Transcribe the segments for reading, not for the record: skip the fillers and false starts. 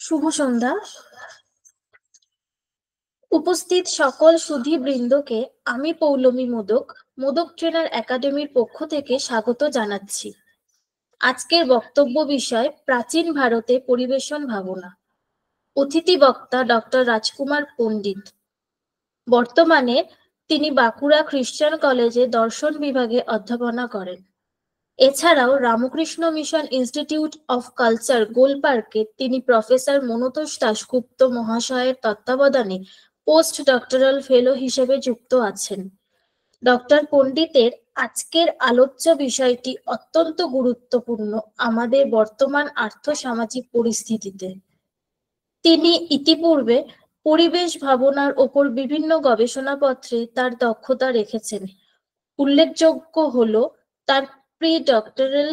শুভ সন্ধ্যা। উপস্থিত সকল সুধীবৃন্দকে আমি পৌলমী মোদক, মোদক ট্রেনার একাডেমির পক্ষ থেকে স্বাগত জানাচ্ছি। আজকের বক্তব্য বিষয় প্রাচীন ভারতে পরিবেশন ভাবনা। অতিথি বক্তা ডক্টর রাজকুমার পণ্ডিত। বর্তমানে তিনি বাঁকুড়া খ্রিস্টান কলেজে দর্শন বিভাগে অধ্যাপনা করেন। এছাড়াও Ramakrishna mission institute of culture গোলপার্কে তিনি প্রফেসর মনতোষ দাশগুপ্ত মহাশয়ের তত্ত্বাবধানে পোস্ট ডক্টরাল ফেলো হিসেবে যুক্ত আছেন। ডক্টর পণ্ডিতের আজকের আলোচ্য বিষয়টি অত্যন্ত গুরুত্বপূর্ণ আমাদের বর্তমান আর্থসামাজিক পরিস্থিতিতে। তিনি ইতিপূর্বে পরিবেশ ভাবনার ওপর বিভিন্ন গবেষণাপত্রে তার দক্ষতা রেখেছেন। উল্লেখযোগ্য হলো তার প্রি ডক্টরাল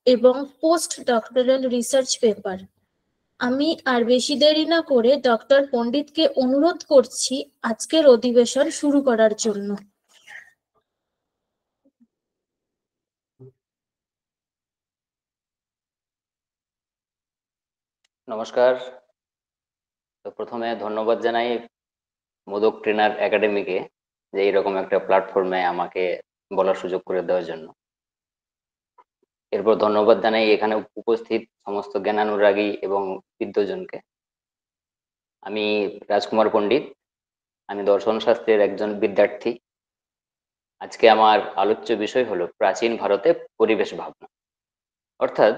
এবং পোস্ট ডক্টরাল রিসার্চ পেপার। আমি আর বেশি দেরি না করে ডক্টর পণ্ডিতকে অনুরোধ করছি আজকের অধিবেশন শুরু করার জন্য। নমস্কার। তো প্রথমে ধন্যবাদ জানাই মোদক ট্রেনার একাডেমিকে যে এইরকম একটা প্ল্যাটফর্মে আমাকে বলার সুযোগ করে দেওয়ার জন্য। এরপর ধন্যবাদ জানাই এখানে উপস্থিত সমস্ত জ্ঞানানুরাগী এবং বিদ্বজনকে। আমি রাজকুমার পণ্ডিত, আমি দর্শন শাস্ত্রের একজন বিদ্যার্থী। আজকে আমার আলোচ্য বিষয় হলো প্রাচীন ভারতে পরিবেশ ভাবনা। অর্থাৎ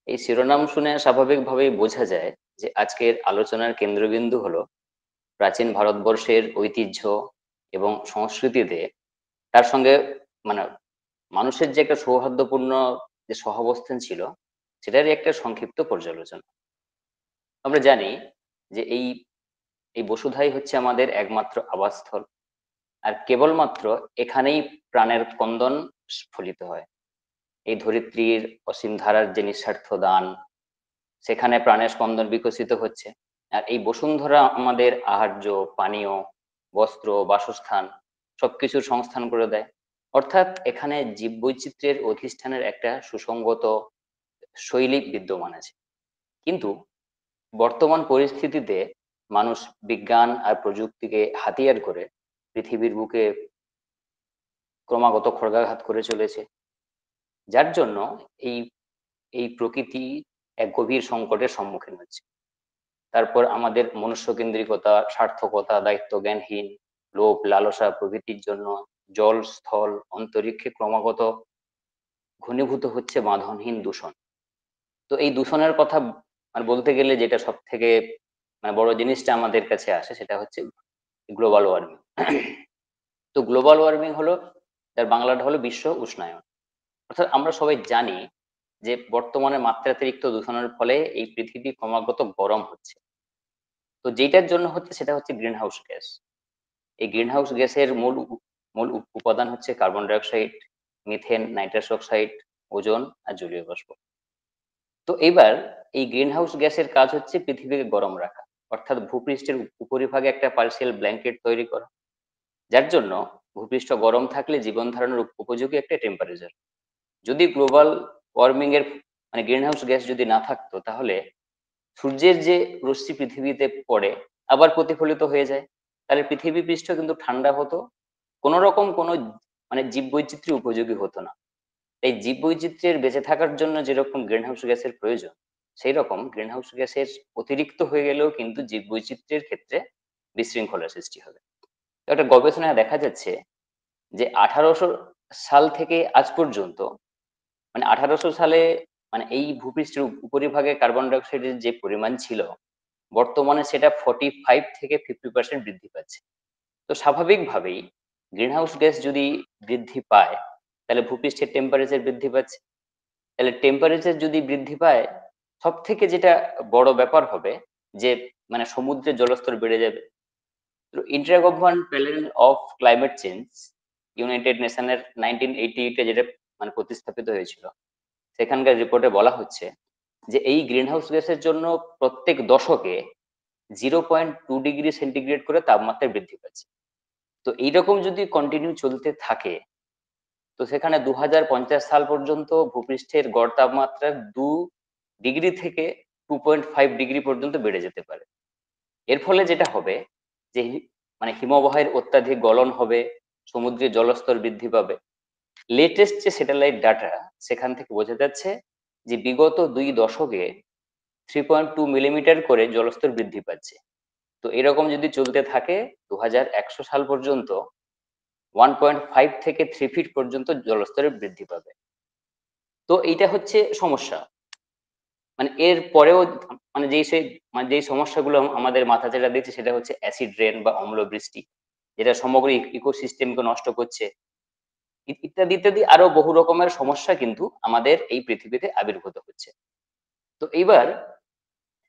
এই শিরোনাম শুনে স্বাভাবিকভাবেই বোঝা যায় যে আজকের আলোচনার কেন্দ্রবিন্দু হলো প্রাচীন ভারতবর্ষের ঐতিহ্য এবং সংস্কৃতিতে তার সঙ্গে মানে মানুষের যে একটা সৌহার্দ্যপূর্ণ যে সহাবস্থান ছিল সেটারই একটা সংক্ষিপ্ত পর্যালোচনা। আমরা জানি যে এই বসুধাই হচ্ছে আমাদের একমাত্র আবাসস্থল, আর কেবলমাত্র এখানেই প্রাণের স্পন্দন স্ফলিত হয়। এই ধরিত্রীর অসীম ধারার যে নিঃস্বার্থ দান, সেখানে প্রাণের স্পন্দন বিকশিত হচ্ছে। আর এই বসুন্ধরা আমাদের আহার্য, পানীয়, বস্ত্র, বাসস্থান সবকিছুর সংস্থান করে দেয়। অর্থাৎ এখানে জীববৈচিত্র্যের অধিষ্ঠানের একটা সুসংগত শৈলী বিদ্যমান আছে। কিন্তু বর্তমান পরিস্থিতিতে মানুষ বিজ্ঞান আর প্রযুক্তিকে হাতিয়ার করে পৃথিবীর বুকে ক্রমাগত খড়গাঘাত করে চলেছে, যার জন্য এই এই প্রকৃতি এক গভীর সংকটের সম্মুখীন হচ্ছে। তারপর আমাদের মনুষ্যকেন্দ্রিকতা, স্বার্থকতা, দায়িত্ব জ্ঞানহীন, লোভ, লালসা প্রভৃতির জন্য জল, স্থল, অন্তরিক্ষে ক্রমাগত ঘনীভূত হচ্ছে বাঁধনহীন দূষণ। তো এই দূষণের কথা বলতে গেলে যেটা সব থেকে বড় জিনিসটা আমাদের কাছে আসে সেটা হচ্ছে গ্লোবাল ওয়ার্মিং। তো গ্লোবাল ওয়ার্মিং হলো, তার বাংলাটা হলো বিশ্ব উষ্ণায়ন। অর্থাৎ আমরা সবাই জানি যে বর্তমানে মাত্রাতিরিক্ত দূষণের ফলে এই পৃথিবী ক্রমাগত গরম হচ্ছে। তো যেটার জন্য হচ্ছে সেটা হচ্ছে গ্রিন হাউস গ্যাস। এই গ্রিন হাউস গ্যাসের মূল উপাদান হচ্ছে carbon dioxide, methane, nitrous oxide, ozone আর জলীয় বাষ্প। তো এবার এই গ্রিন হাউস গ্যাসের কাজ হচ্ছে পৃথিবীকে গরম রাখা, অর্থাৎ ভূপৃষ্ঠের উপরিভাগে একটা পার্সিয়াল ব্ল্যাঙ্কেট তৈরি করা, যার জন্য ভূপৃষ্ঠ গরম থাকলে জীবন ধারণের উপযোগী একটা টেম্পারেচার। যদি গ্লোবাল ওয়ার্মিং এর গ্রিন হাউস গ্যাস যদি না থাকতো, তাহলে সূর্যের যে রশ্মি পৃথিবীতে পড়ে আবার প্রতিফলিত হয়ে যায়, তাহলে পৃথিবী পৃষ্ঠ কিন্তু ঠান্ডা হতো, কোন রকম কোনো জীববৈচিত্র্য উপযোগী হতো না। এই জীববৈচিত্র্যের বেঁচে থাকার জন্য যেরকম গ্রিন হাউস গ্যাসের প্রয়োজন, সেই রকম গ্রিন হাউস গ্যাসের অতিরিক্ত হয়ে গেলেও কিন্তু জীববৈচিত্র্যের ক্ষেত্রে বিশৃঙ্খলার সৃষ্টি হবে। একটা গবেষণায় দেখা যাচ্ছে যে 1800 সাল থেকে আজ পর্যন্ত 1800 সালে এই ভূপৃষ্ঠের উপরিভাগে কার্বন ডাইঅক্সাইডের যে পরিমাণ ছিল, বর্তমানে সেটা 45 থেকে 50% বৃদ্ধি পাচ্ছে। তো স্বাভাবিকভাবেই গ্রিন হাউস গ্যাস যদি বৃদ্ধি পায়, তাহলে ভূপৃষ্ঠের টেম্পারেচার বৃদ্ধি পাচ্ছে। তাহলে টেম্পারেচার যদি বৃদ্ধি পায়, সব থেকে যেটা বড় ব্যাপার হবে যে সমুদ্রের জলস্তর বেড়ে যাবে। তো inter government panel of climate change, united নেশনের 1988 যেটা প্রতিস্থাপিত হয়েছিল, সেখানকার রিপোর্টে বলা হচ্ছে যে এই গ্রিন হাউস গ্যাসের জন্য প্রত্যেক দশকে 0.2 ডিগ্রি সেন্টিগ্রেড করে তাপমাত্রা বৃদ্ধি পাচ্ছে। তো এইরকম যদি কন্টিনিউ চলতে থাকে, তো সেখানে 2050 সাল পর্যন্ত ভূপৃষ্ঠের গড় তাপমাত্রা 2 ডিগ্রি থেকে 2.5 ডিগ্রি পর্যন্ত বেড়ে যেতে পারে। এর ফলে যেটা হবে যে মানে হিমবাহের অত্যাধিক গলন হবে, সমুদ্রের জলস্তর বৃদ্ধি পাবে। লেটেস্ট যে স্যাটেলাইট ডাটা, সেখান থেকে বোঝা যাচ্ছে যে বিগত 2 দশকে 3.2 মিলিমিটার করে জলস্তর বৃদ্ধি পাচ্ছে। তো এরকম যদি চলতে থাকে 2100 সাল পর্যন্ত 1.5 থেকে 3 ফিট পর্যন্ত জলস্তরে বৃদ্ধি পাবে। তো এইটা হচ্ছে সমস্যা। মানে এর পরেও মানে যেই সমস্যাগুলো আমাদের মাথা চাড়া দিচ্ছে সেটা হচ্ছে অ্যাসিড রেন বা অম্ল বৃষ্টি, যেটা সমগ্র ইকোসিস্টেমকে নষ্ট করছে, ইত্যাদি ইত্যাদি আরো বহু রকমের সমস্যা কিন্তু আমাদের এই পৃথিবীতে আবির্ভূত হচ্ছে। তো এইবার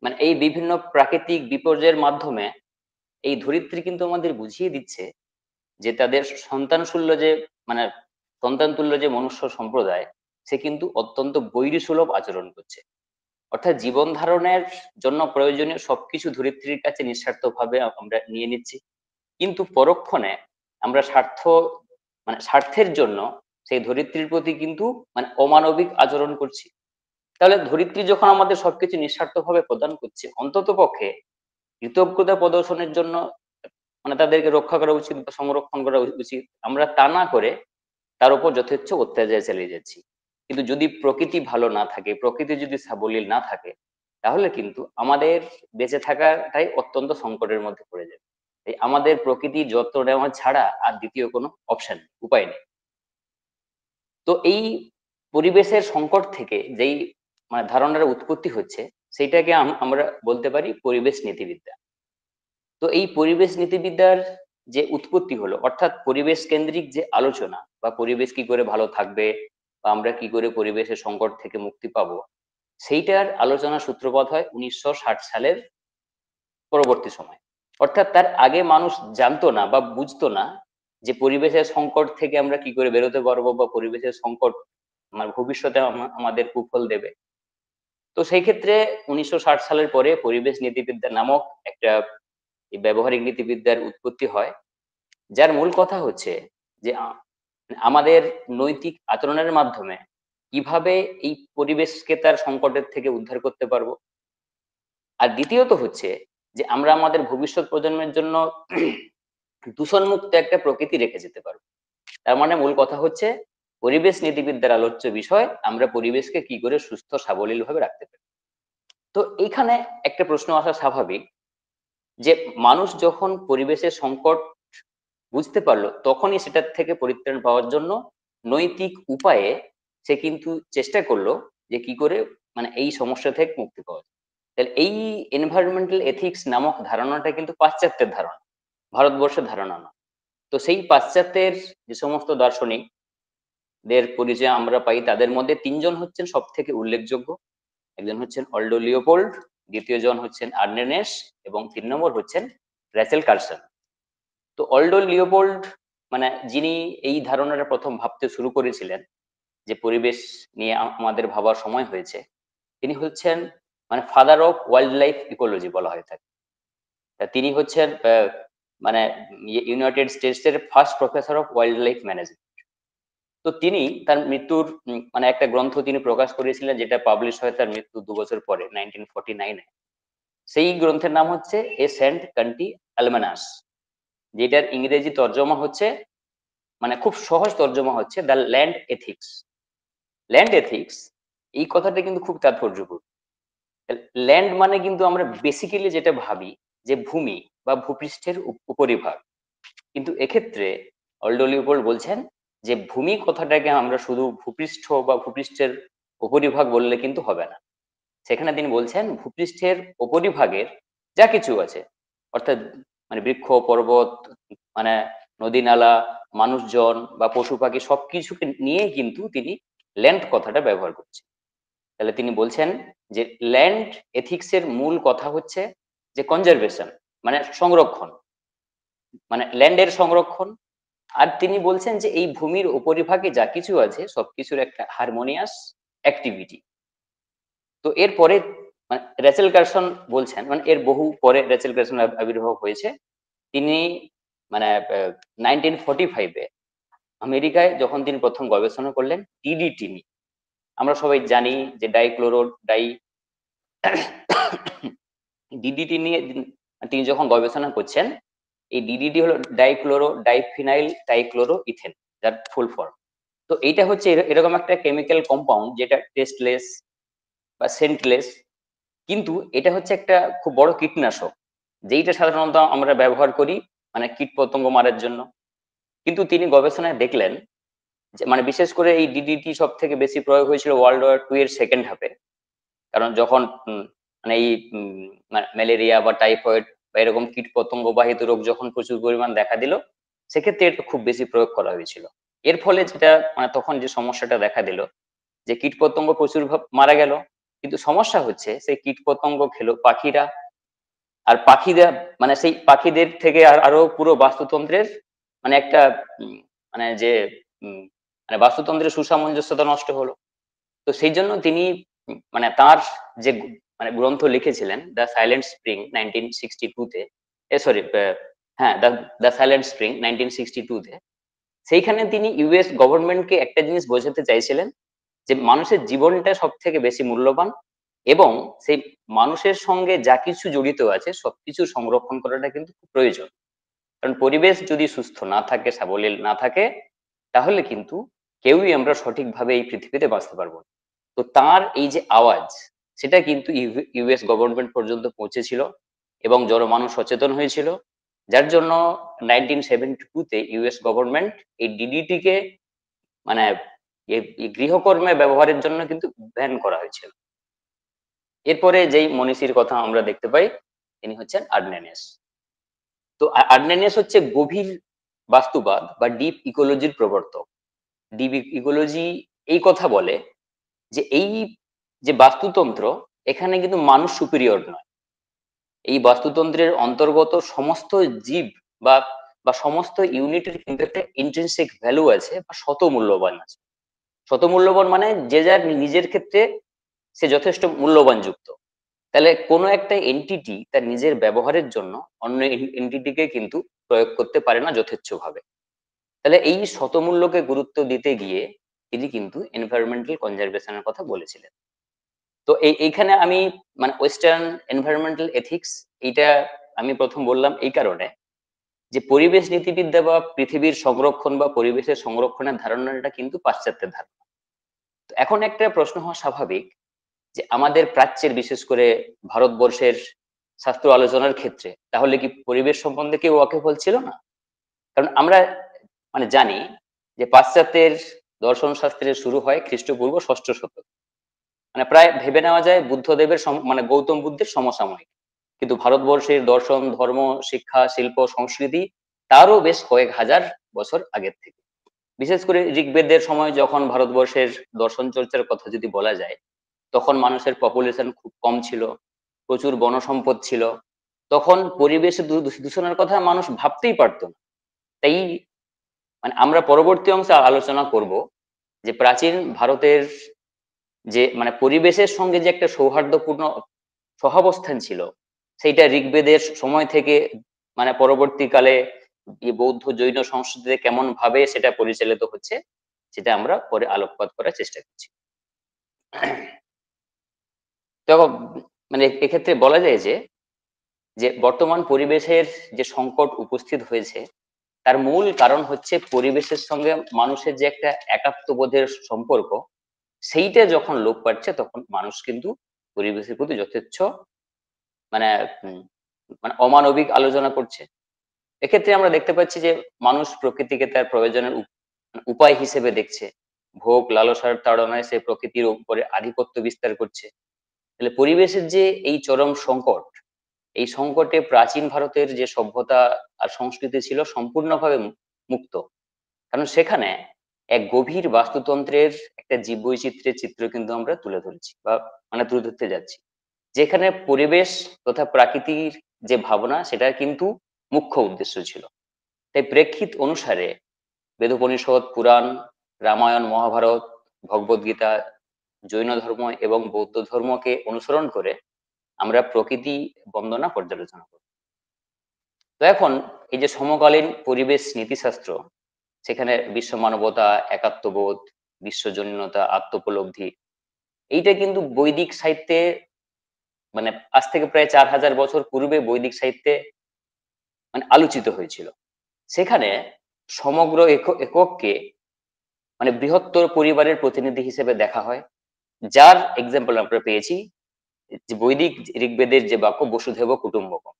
মানে এই বিভিন্ন প্রাকৃতিক বিপর্যয়ের মাধ্যমে এই ধরিত্রী কিন্তু আমাদের বুঝিয়ে দিচ্ছে যে তাদের সন্তানসুল্য যে মানে সন্তানতুল্য যে মনুষ্য সম্প্রদায়, সে কিন্তু অত্যন্ত বৈরীসুলভ আচরণ করছে। অর্থাৎ জীবন ধারণের জন্য প্রয়োজনীয় সবকিছু ধরিত্রীর কাছে নিঃস্বার্থভাবে আমরা নিয়ে নিচ্ছি, কিন্তু পরক্ষণে আমরা স্বার্থের জন্য সেই ধরিত্রীর প্রতি কিন্তু মানে অমানবিক আচরণ করছি। তাহলে ধরিত্রী যখন আমাদের সবকিছু নিঃস্বার্থভাবে প্রদান করছে, অন্তত পক্ষে কৃতজ্ঞতা প্রদর্শনের জন্য মানে তাদেরকে রক্ষা করা উচিত বা সংরক্ষণ করা উচিত। আমরা তা না করে তার উপর যথেচ্ছ অত্যাচার চালিয়ে যাচ্ছি। কিন্তু যদি প্রকৃতি ভালো না থাকে, প্রকৃতি যদি সাবলীল না থাকে, তাহলে কিন্তু আমাদের বেঁচে থাকাটাই অত্যন্ত সংকটের মধ্যে পড়ে যাবে। তাই আমাদের প্রকৃতির যত্ন নেওয়া ছাড়া আর দ্বিতীয় কোনো অপশন উপায় নেই। তো এই পরিবেশের সংকট থেকে যেই মানে ধারণার উৎপত্তি হচ্ছে, সেইটাকে আমরা বলতে পারি পরিবেশ নীতিবিদ্যা। তো এই পরিবেশ নীতিবিদ্যার যে উৎপত্তি হলো, অর্থাৎ পরিবেশ কেন্দ্রিক যে আলোচনা বা পরিবেশ কি করে ভালো থাকবে বা আমরা কি করে পরিবেশের সংকট থেকে মুক্তি পাবো, সেইটার আলোচনা সূত্রপাত হয় 1960 সালের পরবর্তী সময়। অর্থাৎ তার আগে মানুষ জানতো না বা বুঝতো না যে পরিবেশের সংকট থেকে আমরা কি করে বেরোতে পারবো বা পরিবেশের সংকট ভবিষ্যতে আমাদের কুফল দেবে। তো সেই ক্ষেত্রে 1960 সালের পরে পরিবেশ নীতিবিদ্যা নামক একটা ব্যবহারিক নীতিবিদ্যার উৎপত্তি হয়, যার মূল কথা হচ্ছে যে আমাদের নৈতিক আচরণের মাধ্যমে কিভাবে এই পরিবেশকে তার সংকটের থেকে উদ্ধার করতে পারবো। আর দ্বিতীয়ত হচ্ছে যে আমরা আমাদের ভবিষ্যৎ প্রজন্মের জন্য দূষণমুক্ত একটা প্রকৃতি রেখে যেতে পারবো। তার মানে মূল কথা হচ্ছে পরিবেশ নীতিবিদ্যার আলোচ্য বিষয় আমরা পরিবেশকে কি করে সুস্থ সাবলীল ভাবে রাখতে পারি। তো এইখানে একটা প্রশ্ন আসা স্বাভাবিক যে মানুষ যখন পরিবেশের সংকট বুঝতে পারলো, তখনই সেটার থেকে পরিত্রাণ পাওয়ার জন্য নৈতিক উপায়ে সে কিন্তু চেষ্টা করলো যে কি করে মানে এই সমস্যা থেকে মুক্তি পাওয়া যায়। তাহলে এই এনভায়রনমেন্টাল এথিক্স নামক ধারণাটা কিন্তু পাশ্চাত্যের ধারণা, ভারতবর্ষের ধারণা না। তো সেই পাশ্চাত্যের যে সমস্ত দার্শনিকদের পরিচয় আমরা পাই, তাদের মধ্যে 3জন হচ্ছেন সব থেকে উল্লেখযোগ্য। একজন হচ্ছেন অলডো লিওপোল্ড, দ্বিতীয় জন হচ্ছেন আর্নেনেস এবং 3 নম্বর হচ্ছেন রেচেল কার্সন। তো অলডো লিওপোল্ড মানে যিনি এই ধারণাটা প্রথম ভাবতে শুরু করেছিলেন যে পরিবেশ নিয়ে আমাদের ভাবার সময় হয়েছে, তিনি হচ্ছেন মানে father of wild life ecology বলা হয়ে থাকে। তা তিনি হচ্ছেন মানে ইউনাইটেড স্টেটস এর first professor of wild life management. তো তিনি তার মৃত্যুর মানে একটা গ্রন্থ তিনি প্রকাশ করেছিলেন, যেটা পাবলিশ হয় তার মৃত্যু 2 বছর পরে 1949-এ। সেই গ্রন্থের নাম হচ্ছে এ সেন্ট কান্ট্রি অ্যালমানাস, যেটার ইংরেজি তর্জমা হচ্ছে মানে খুব সহজ তর্জমা হচ্ছে the land ethics. Land ethics এই কথাটা কিন্তু খুব তাৎপর্যপূর্ণ। ল্যান্ড মানে কিন্তু আমরা বেসিক্যালি যেটা ভাবি যে ভূমি বা ভূপৃষ্ঠের উপরিভাগ, কিন্তু এক্ষেত্রে অলডো লিওপোল্ড বলছেন যে ভূমি কথাটাকে আমরা শুধু ভূপৃষ্ঠ বা ভূপৃষ্ঠের উপরিভাগ বললে কিন্তু হবে না। সেখানে তিনি বলছেন ভূপৃষ্ঠের উপরিভাগের যা কিছু আছে, অর্থাৎ মানে বৃক্ষ পর্বত মানে নদী নালা মানুষজন বা পশু পাখি সবকিছুকে নিয়ে কিন্তু তিনি ল্যান্ড কথাটা ব্যবহার করছেন। তাহলে তিনি বলছেন যে ল্যান্ড এথিক্স এর মূল কথা হচ্ছে যে কনজারভেশন মানে সংরক্ষণ, মানে ল্যান্ডের সংরক্ষণ। আর তিনি বলছেন যে এই ভূমির উপরিভাগে যা কিছু আছে সবকিছুর একটা হারমোনিয়াস অ্যাক্টিভিটি। তো এরপরে মানে রেচেল কার্সন বলছেন, মানে এর বহু পরে রেচেল কার্সন আবির্ভাব হয়েছে। তিনি মানে 1945-এ আমেরিকায় যখন তিনি প্রথম গবেষণা করলেন ডিডিটি নিয়ে। আমরা সবাই জানি যে ডাইক্লোরো ডাই ডিডিটি নিয়ে তিনি যখন গবেষণা করছেন, এই ডিডিটি হলো ডাইক্লোরো ডাইফিনাইল টাইক্লোরো ইথেন, যার ফুল ফর্ম। তো এইটা হচ্ছে এরকম একটা কেমিক্যাল কম্পাউন্ড যেটা টেস্টলেস বা সেন্টলেস, কিন্তু এটা হচ্ছে একটা খুব বড় কীটনাশক, যেইটা সাধারণত আমরা ব্যবহার করি মানে কীট পতঙ্গ মারার জন্য। কিন্তু তিনি গবেষণায় দেখলেন যে মানে বিশেষ করে এই ডিডিটি সব থেকে বেশি প্রয়োগ হয়েছিল ওয়ার্ল্ড ওয়ার 2 এর সেকেন্ড হাফে। কারণ যখন মানে এই ম্যালেরিয়া বা টাইফয়েড বা এরকম কীট পতঙ্গ বাহিত রোগ যখন প্রচুর পরিমাণ দেখা দিল, সেক্ষেত্রে এটা খুব বেশি প্রয়োগ করা হয়েছিল। এর ফলে যেটা মানে তখন যে সমস্যাটা দেখা দিল যে কীট পতঙ্গ প্রচুর মারা গেল, কিন্তু সমস্যা হচ্ছে সেই কীট পতঙ্গ খেলো পাখিরা, আর পাখিরা মানে সেই পাখিদের থেকে আরো পুরো বাস্তুতন্ত্রের মানে একটা মানে যে মানে বাস্তুতন্ত্রের সুসামঞ্জস্যতা নষ্ট হলো। তো সেই জন্য তিনি মানে তার যে মানে গ্রন্থ লিখেছিলেন দ্য সাইলেন্ট স্প্রিং 1962 তে, সরি, হ্যাঁ, দ্য সাইলেন্ট স্প্রিং 1962 তে, সেইখানে তিনি ইউএস গভর্নমেন্টকে একটা জিনিস বোঝাতে চাইছিলেন যে মানুষের জীবনটা সব থেকে বেশি মূল্যবান, এবং সেই মানুষের সঙ্গে যা কিছু জড়িত আছে সবকিছু সংরক্ষণ করাটা কিন্তু খুব প্রয়োজন। কারণ পরিবেশ যদি সুস্থ না থাকে, সাবলীল না থাকে, তাহলে কিন্তু কেউই আমরা সঠিকভাবে এই পৃথিবীতে বাঁচতে পারবো না। তো তার এই যে আওয়াজ, সেটা কিন্তু ইউএস গভর্নমেন্ট পর্যন্ত পৌঁছেছিল এবং জনমানুষ সচেতন হয়েছিল, যার জন্য 1972 তে ইউএস গভর্নমেন্ট এই ডিডিটি কে মানে এই গৃহকর্মে ব্যবহারের জন্য কিন্তু ব্যান করা হয়েছিল। এরপরে যেই মনীষীর কথা আমরা দেখতে পাই, তিনি হচ্ছেন আর্নেনিয়াস। তো আর্নেনিয়াস হচ্ছে গভীর বাস্তুবাদ বা ডিপ ইকোলজির প্রবর্তক। ডিপ ইকোলজি এই কথা বলে যে এই যে বাস্তুতন্ত্র, এখানে কিন্তু মানুষ সুপিরিয়র নয়। এই বাস্তুতন্ত্রের অন্তর্গত সমস্ত জীব বা বা সমস্ত ইউনিটের কিন্তু একটা ইন্ট্রিনসিক ভ্যালু আছে বা শতমূল্যবান আছে। শতমূল্যবান মানে যে যার নিজের ক্ষেত্রে সে যথেষ্ট মূল্যবান যুক্ত। তাহলে কোনো একটা এন্টিটি তার নিজের ব্যবহারের জন্য অন্য এন্টিটিকে কিন্তু প্রয়োগ করতে পারে না যথেচ্ছভাবে। তাহলে এই শতমূল্যকে গুরুত্ব দিতে গিয়ে তিনি কিন্তু এনভায়রনমেন্টাল কনজারভেশনের কথা বলেছিলেন। তো এইখানে আমি মানে ওয়েস্টার্ন এনভায়রনমেন্টাল এথিক্স, এইটা আমি প্রথম বললাম এই কারণে যে পরিবেশ নীতিবিদ্যা বা পৃথিবীর সংরক্ষণ বা পরিবেশের সংরক্ষণের ধারণাটা কিন্তু পাশ্চাত্যের ধারণা। তো এখন একটা প্রশ্ন হওয়া স্বাভাবিক যে আমাদের প্রাচ্যের, বিশেষ করে ভারতবর্ষের শাস্ত্র আলোচনার ক্ষেত্রে তাহলে কি পরিবেশ সম্বন্ধে কেউ ওয়াকিবহাল ছিল না? কারণ আমরা মানে জানি যে পাশ্চাত্যের দর্শন শাস্ত্রের শুরু হয় খ্রিস্টপূর্ব 6ষ্ঠ শতক, মানে প্রায় ভেবে নেওয়া যায় বুদ্ধদেবের মানে গৌতম বুদ্ধের সমসাময়িক। কিন্তু ভারতবর্ষের দর্শন, ধর্ম, শিক্ষা, শিল্প, সংস্কৃতি তারও বেশ কয়েক হাজার বছর আগের থেকে। বিশেষ করে ঋগ্বেদের সময় যখন ভারতবর্ষের দর্শন চর্চার কথা যদি বলা যায়, তখন মানুষের পপুলেশন খুব কম ছিল, প্রচুর বনসম্পদ ছিল, তখন পরিবেশের দূষণের কথা মানুষ ভাবতেই পারতো না। তাই মানে আমরা পরবর্তী অংশে আলোচনা করব যে প্রাচীন ভারতের যে মানে পরিবেশের সঙ্গে যে একটা সৌহার্দ্যপূর্ণ সহাবস্থান ছিল, সেইটা ঋগ্বেদের সময় থেকে মানে পরবর্তীকালে এই বৌদ্ধ জৈন সংস্কৃতিতে কেমন ভাবে সেটা পরিচালিত হচ্ছে, সেটা আমরা পরে আলোকপাত করার চেষ্টা করছি। তো মানে এক্ষেত্রে বলা যায় যে যে বর্তমান পরিবেশের যে সংকট উপস্থিত হয়েছে, তার মূল কারণ হচ্ছে পরিবেশের সঙ্গে মানুষের যে একটা একাত্মবোধের সম্পর্ক, সেইটা যখন লোপ পাচ্ছে তখন মানুষ কিন্তু পরিবেশের প্রতি যথেচ্ছ মানে মানে অমানবিক আলোচনা করছে। এক্ষেত্রে আমরা দেখতে পাচ্ছি যে মানুষ প্রকৃতিকে তার প্রয়োজনের উপায় হিসেবে দেখছে, ভোগ লালসার তাড়নায় সে প্রকৃতির উপরে আধিপত্য বিস্তার করছে। তাহলে পরিবেশের যে এই চরম সংকট, এই সংকটে প্রাচীন ভারতের যে সভ্যতা আর সংস্কৃতি ছিল সম্পূর্ণভাবে মুক্ত। কারণ সেখানে এক গভীর বাস্তুতন্ত্রের একটা জীববৈচিত্র্যের চিত্র কিন্তু আমরা তুলে ধরেছি বা মানে তুলে ধরতে যাচ্ছি, যেখানে পরিবেশ তথা প্রাকৃতির যে ভাবনা সেটা কিন্তু মুখ্য উদ্দেশ্য ছিল। তাই প্রেক্ষিত অনুসারে বেদোপনিষদ, পুরাণ, রামায়ণ, মহাভারত, ভগবদ গীতা, জৈন ধর্ম এবং বৌদ্ধ ধর্মকে অনুসরণ করে আমরা প্রকৃতি বন্দনা পর্যালোচনা করব। তো এখন এই যে সমকালীন পরিবেশ নীতিশাস্ত্র, সেখানে বিশ্ব মানবতা, একাত্মবোধ, বিশ্বজনীনতা, আত্মোপলব্ধি, এইটা কিন্তু বৈদিক সাহিত্যে মানে আজ থেকে প্রায় 4000 বছর পূর্বে বৈদিক সাহিত্যে মানে আলোচিত হয়েছিল। সেখানে সমগ্র একককে মানে বৃহত্তর পরিবারের প্রতিনিধি হিসেবে দেখা হয়, যার এক্সাম্পল আমরা পেয়েছি যে বৈদিক ঋগ্বেদের যে বাক্য বসুধৈব কুটুম্বকম,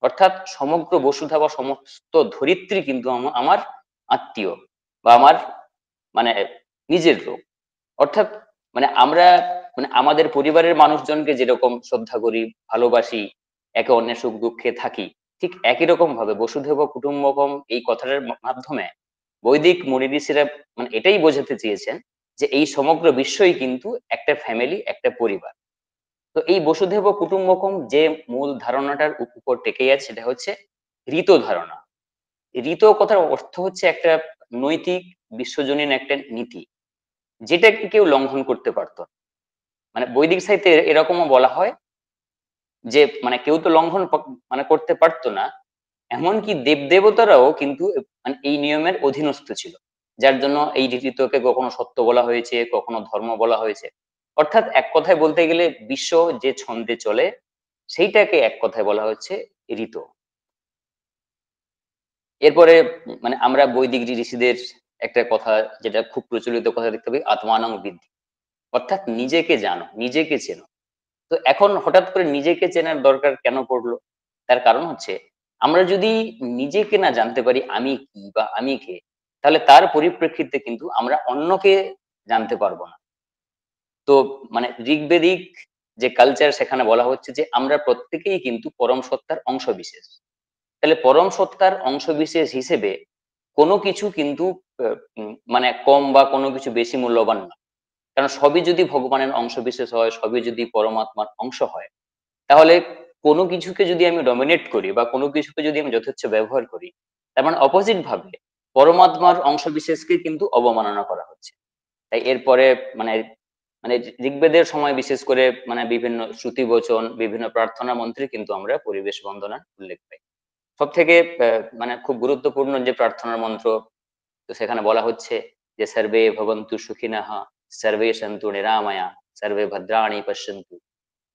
অর্থাৎ সমগ্র বসুধা বা সমস্ত ধরিত্রী কিন্তু আমার আত্মীয় বা আমার মানে নিজের লোক। অর্থাৎ মানে আমরা মানে আমাদের পরিবারের মানুষজনকে যেরকম শ্রদ্ধা করি, ভালোবাসি, একে অন্যের সুখ দুঃখে থাকি, ঠিক একই রকম ভাবে বসুধৈব কুটুম্বকম এই কথাটার মাধ্যমে বৈদিক মুনি ঋষিরা মানে এটাই বোঝাতে চেয়েছেন যে এই সমগ্র বিশ্বই কিন্তু একটা ফ্যামিলি, একটা পরিবার। তো এই বসুধৈব কুটুম্বকম যে মূল ধারণাটার উপর টেকে আছে সেটা হচ্ছে ঋত ধারণা। ঋত কথার অর্থ হচ্ছে একটা নৈতিক বিশ্বজনীন একটা নীতি, যেটাকে কেউ লঙ্ঘন করতে পারতো না। মানে বৈদিক সাহিত্যে এরকমও বলা হয় যে মানে কেউ তো লঙ্ঘন মানে করতে পারতো না, এমনকি দেবদেবতারাও কিন্তু মানে এই নিয়মের অধীনস্থ ছিল, যার জন্য এই ঋতুকে কখনো সত্য বলা হয়েছে, কখনো ধর্ম বলা হয়েছে। অর্থাৎ এক কথায় বলতে গেলে বিশ্ব যে ছন্দে চলে সেইটাকে এক কথায় বলা হচ্ছে ঋতু। এরপরে মানে আমরা বৈদিক ঋষিদের একটা কথা, যেটা খুব প্রচলিত কথা দেখতে পাই, আত্মানং বিদ্ধি, অর্থাৎ নিজেকে জানো, নিজেকে চেনো। তো এখন হঠাৎ করে নিজেকে চেনার দরকার কেন পড়লো? তার কারণ হচ্ছে আমরা যদি নিজেকে না জানতে পারি আমি কি বা আমি কে, তাহলে তার পরিপ্রেক্ষিতে কিন্তু আমরা অন্যকে জানতে পারবো না। তো মানে ঋগ্বেদিক যে কালচার, সেখানে বলা হচ্ছে যে আমরা প্রত্যেকেই কিন্তু পরম সত্তার অংশ বিশেষ। তাহলে পরম সত্তার অংশ বিশেষ হিসেবে কোনো কিছু কিন্তু মানে কম বা কোনো কিছু বেশি মূল্যবান না। কারণ সবই যদি ভগবানের অংশ বিশেষ হয়, সবই যদি পরমাত্মার অংশ হয়, তাহলে কোনো কিছুকে যদি আমি ডমিনেট করি বা কোনো কিছুকে যদি আমি যথেচ্ছ ব্যবহার করি, তার মানে অপোজিট ভাবে পরমাত্মার অংশ বিশেষকে কিন্তু অবমাননা করা হচ্ছে। তাই এরপরে মানে মানে ঋগ্বেদের সময় বিশেষ করে মানে বিভিন্ন শ্রুতি বচন, বিভিন্ন প্রার্থনা মন্ত্রে কিন্তু আমরা পরিবেশ বন্দনার উল্লেখ পাই। সব থেকে মানে খুব গুরুত্বপূর্ণ যে প্রার্থনার মন্ত্র, তো সেখানে বলা হচ্ছে যে সর্বে ভবন্তু সুখিনঃ, সর্বে সন্তু নিরাময়া, সর্বে ভদ্রাণি পশ্যন্তু,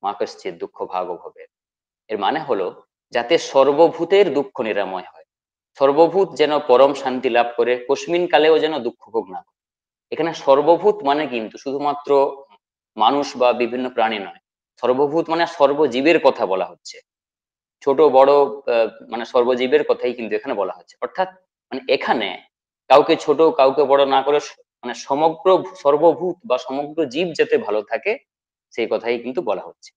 মা কশ্চিৎ দুঃখ ভাগ ভবেৎ। এর মানে হলো যাতে সর্বভূতের দুঃখ নিরাময় হয়, সর্বভূত যেন পরম শান্তি লাভ করে, কস্মিন কালেও যেন দুঃখ ভোগ না করে। এখানে সর্বভূত মানে কিন্তু শুধুমাত্র মানুষ বা বিভিন্ন প্রাণী নয়, সর্বভূত মানে সর্বজীবের কথা বলা হচ্ছে। ছোট বড় মানে সর্বজীবের কথাই কিন্তু এখানে বলা হচ্ছে। অর্থাৎ মানে এখানে কাউকে ছোট কাউকে বড় না করে মানে সমগ্র সর্বভূত বা সমগ্র জীব যাতে ভালো থাকে, সেই কথাই কিন্তু বলা হচ্ছে।